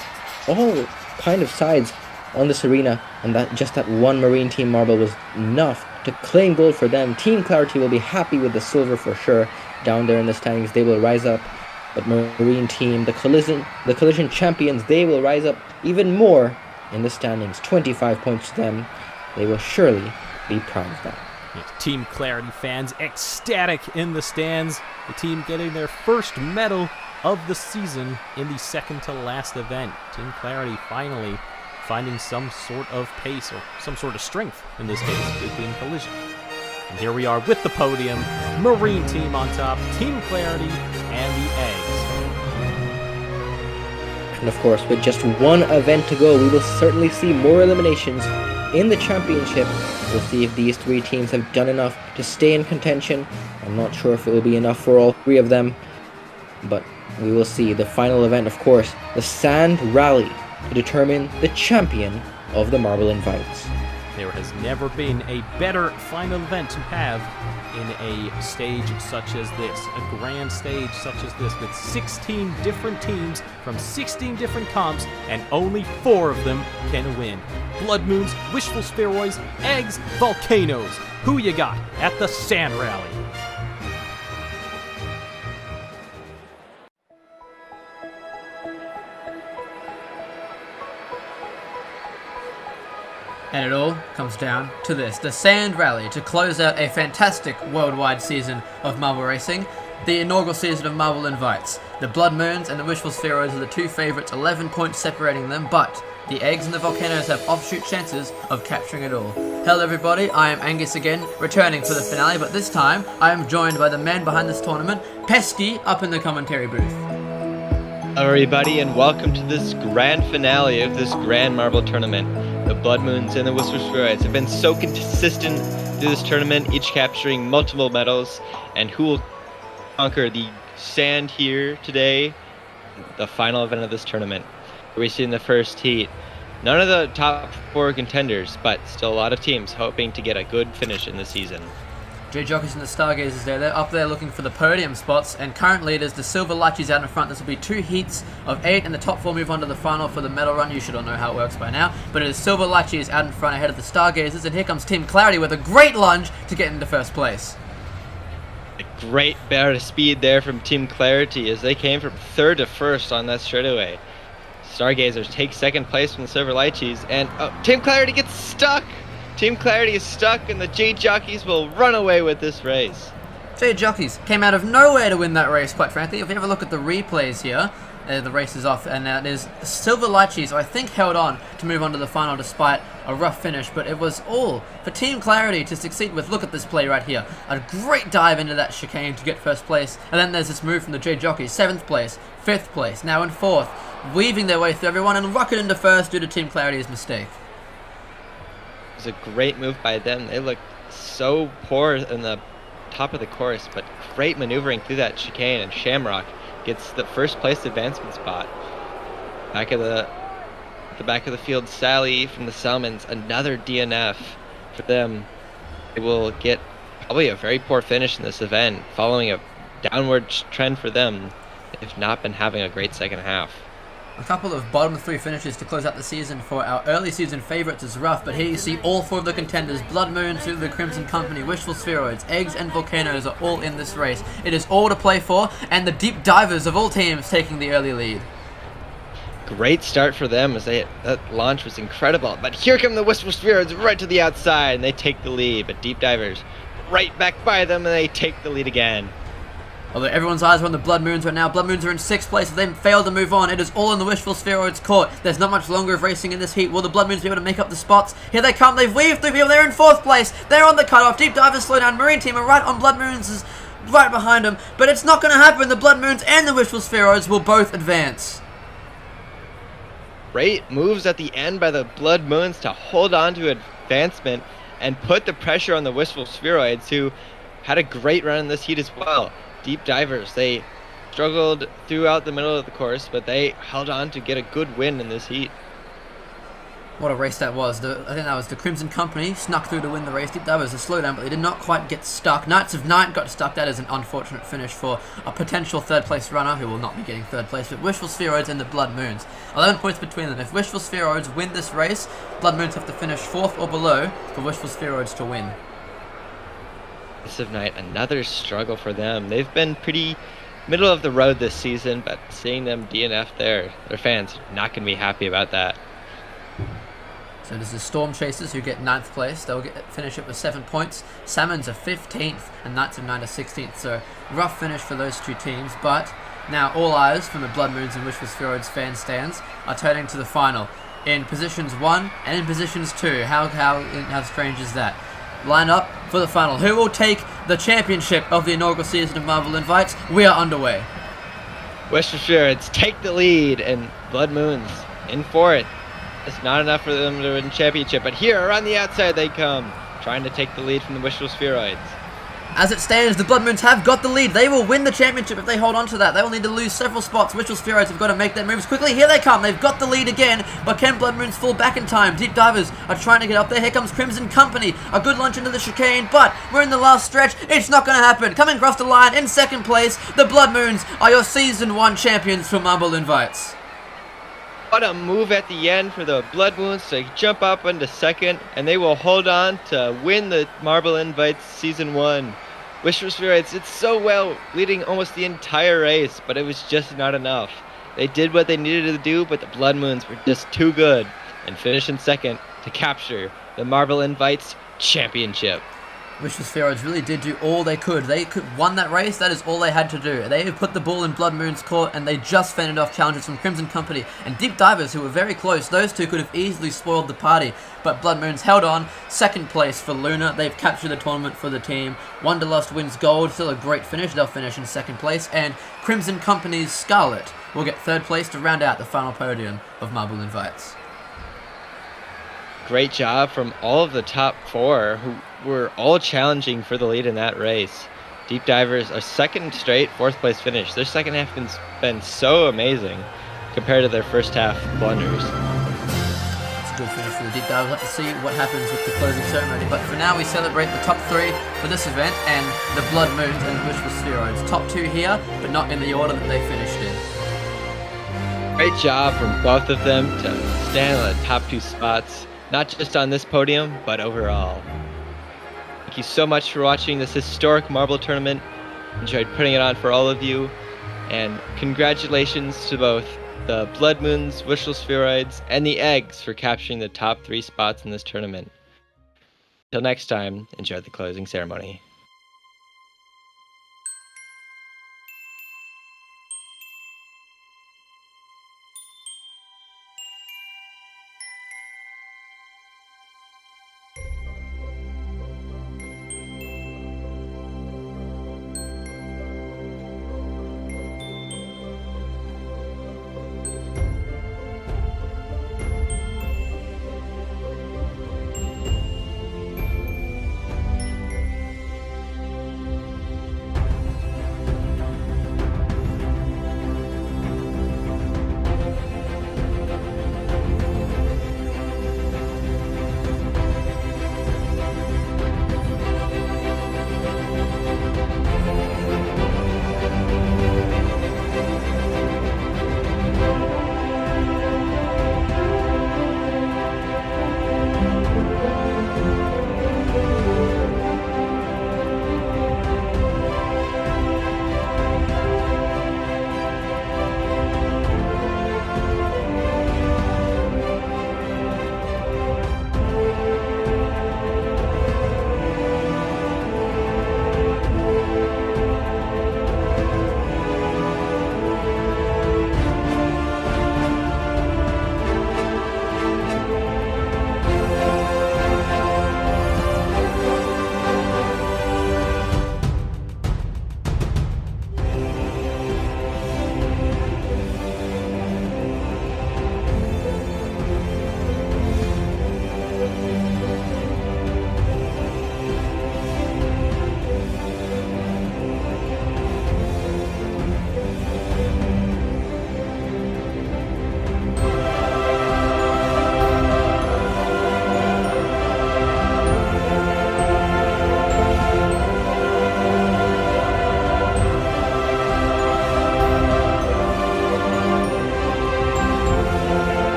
all kind of sides on this arena, and that 1 Marine Team marble was enough to claim gold for them. Team Clarity will be happy with the silver for sure. Down there in the standings, they will rise up, but Marine Team, the collision champions, they will rise up even more in the standings. 25 points to them. They will surely be proud of that. Yes, Team Clarity fans ecstatic in the stands. The team getting their first medal of the season in the second to last event. Team Clarity finally finding some sort of pace or some sort of strength in this case with being collision. And here we are with the podium. Marine Team on top, Team Clarity, and the Eggs. And of course, with just 1 event to go, we will certainly see more eliminations in the championship. We'll see if these 3 teams have done enough to stay in contention. I'm not sure if it will be enough for all 3 of them, but we will see. The final event, of course, the Sand Rally, to determine the champion of the Marble Invites. There has never been a better final event to have in a stage such as this, a grand stage such as this, with 16 different teams from 16 different comps, and only 4 of them can win. Blood Moons, Wishful Spheroids, Eggs, Volcanoes. Who you got at the Sand Rally? And it all comes down to this, the Sand Rally, to close out a fantastic worldwide season of marble racing, the inaugural season of Marble Invites. The Blood Moons and the Wishful Spheroids are the 2 favourites, 11 points separating them, but the Eggs and the Volcanoes have offshoot chances of capturing it all. Hello everybody, I am Angus again, returning for the finale, but this time I am joined by the man behind this tournament, Pesky, up in the commentary booth. Hello everybody and welcome to this grand finale of this grand marble tournament. The Blood Moons and the Whisper Spheroids have been so consistent through this tournament, each capturing multiple medals, and who will conquer the sand here today, the final event of this tournament. We're seeing the first heat. None of the top 4 contenders, but still a lot of teams hoping to get a good finish in the season. Jockeys and the Stargazers there. They're up there looking for the podium spots, and currently it is the Silver Lychees out in front. This will be 2 heats of 8, and the top 4 move on to the final for the medal run. You should all know how it works by now. But it is Silver Lychees out in front ahead of the Stargazers, and here comes Team Clarity with a great lunge to get into first place. A great bout of speed there from Team Clarity as they came from 3rd to 1st on that straightaway. Stargazers take 2nd place from the Silver Lychees, and Team Clarity gets stuck! Team Clarity is stuck, and the Jade Jockeys will run away with this race. Jade Jockeys came out of nowhere to win that race, quite frankly. If you have a look at the replays here, the race is off, and it is Silver Lychees, who I think held on to move on to the final despite a rough finish, but it was all for Team Clarity to succeed with. Look at this play right here. A great dive into that chicane to get first place, and then there's this move from the Jade Jockeys. 7th place, 5th place, now in 4th, weaving their way through everyone and rocket into first due to Team Clarity's mistake. It was a great move by them. They looked so poor in the top of the course, but great maneuvering through that chicane, and Shamrock gets the first place advancement spot. Back of the back of the field, Sally from the Salmons, another DNF for them. They will get probably a very poor finish in this event, following a downward trend for them. They've not been having a great second half. A couple of bottom 3 finishes to close out the season for our early season favourites is rough, but here you see all 4 of the contenders, Blood Moon, through the Crimson Company, Wishful Spheroids, Eggs and Volcanoes are all in this race. It is all to play for, and the deep divers of all teams taking the early lead. Great start for them as that launch was incredible, but here come the Whisper Spheroids right to the outside, and they take the lead, but Deep Divers right back by them, and they take the lead again. Although everyone's eyes are on the Blood Moons right now. Blood Moons are in 6th place. If they fail to move on, it is all in the Wishful Spheroids' court. There's not much longer of racing in this heat. Will the Blood Moons be able to make up the spots? Here they come. They've weaved through people. They're in 4th place. They're on the cutoff. Deep Divers slow down. Marine Team are right on Blood Moons, right behind them. But it's not going to happen. The Blood Moons and the Wishful Spheroids will both advance. Great moves at the end by the Blood Moons to hold on to advancement and put the pressure on the Wishful Spheroids, who had a great run in this heat as well. Deep Divers, they struggled throughout the middle of the course, but they held on to get a good win in this heat. What a race that was. I think that was the Crimson Company snuck through to win the race. Deep Divers a slowdown, but they did not quite get stuck. Knights of Night got stuck. That is an unfortunate finish for a potential 3rd place runner who will not be getting 3rd place, but Wishful Spheroids and the Blood Moons. 11 points between them. If Wishful Spheroids win this race, Blood Moons have to finish 4th or below for Wishful Spheroids to win. Knights of Night, another struggle for them. They've been pretty middle of the road this season, but seeing them DNF there, their fans are not going to be happy about that. So there's the Storm Chasers who get 9th place. They'll finish it with 7 points. Salmons are 15th and Knights of Night are 16th. So rough finish for those 2 teams. But now all eyes from the Blood Moons and Wishful Spheroids fan stands are turning to the final. In positions 1 and in positions 2. How strange is that? Line up for the final. Who will take the championship of the inaugural season of Marble Invites? We are underway. Wishful Spheroids take the lead, and Blood Moons in for it. It's not enough for them to win championship, but here around the outside they come, trying to take the lead from the Wishful Spheroids. As it stands, the Blood Moons have got the lead. They will win the championship if they hold on to that. They will need to lose several spots. Wishful Spheroids have got to make their moves quickly. Here they come. They've got the lead again, but can Blood Moons fall back in time? Deep Divers are trying to get up there. Here comes Crimson Company. A good launch into the chicane, but we're in the last stretch. It's not going to happen. Coming across the line in 2nd place, the Blood Moons are your Season 1 champions for Marble Invites. What a move at the end for the Blood Moons to jump up into 2nd, and they will hold on to win the Marble Invites Season 1. Wishful Spheroids did so well, leading almost the entire race, but it was just not enough. They did what they needed to do, but the Blood Moons were just too good, and finished in 2nd to capture the Marble Invites Championship. Wishful Spheroids really did do all they could. They won that race. That is all they had to do. They put the ball in Blood Moon's court, and they just fended off challenges from Crimson Company and Deep Divers, who were very close. Those two could have easily spoiled the party, but Blood Moon's held on. Second place for Luna. They've captured the tournament for the team. Wanderlust wins gold. Still a great finish. They'll finish in second place. And Crimson Company's Scarlet will get third place to round out the final podium of Marble Invites. Great job from all of the top 4 who were all challenging for the lead in that race. Deep Divers, a second straight 4th place finish. Their second half has been so amazing compared to their first half blunders. It's a good finish for the Deep Divers. We'll have to see what happens with the closing ceremony. But for now, we celebrate the top 3 for this event and the Blood Moons and the Wishful Spheroids. Top 2 here, but not in the order that they finished in. Great job from both of them to stand on the top 2 spots, not just on this podium, but overall. Thank you so much for watching this historic marble tournament. Enjoyed putting it on for all of you. And congratulations to both the Blood Moons, Wishful Spheroids, and the Eggs for capturing the top 3 spots in this tournament. Until next time, enjoy the closing ceremony.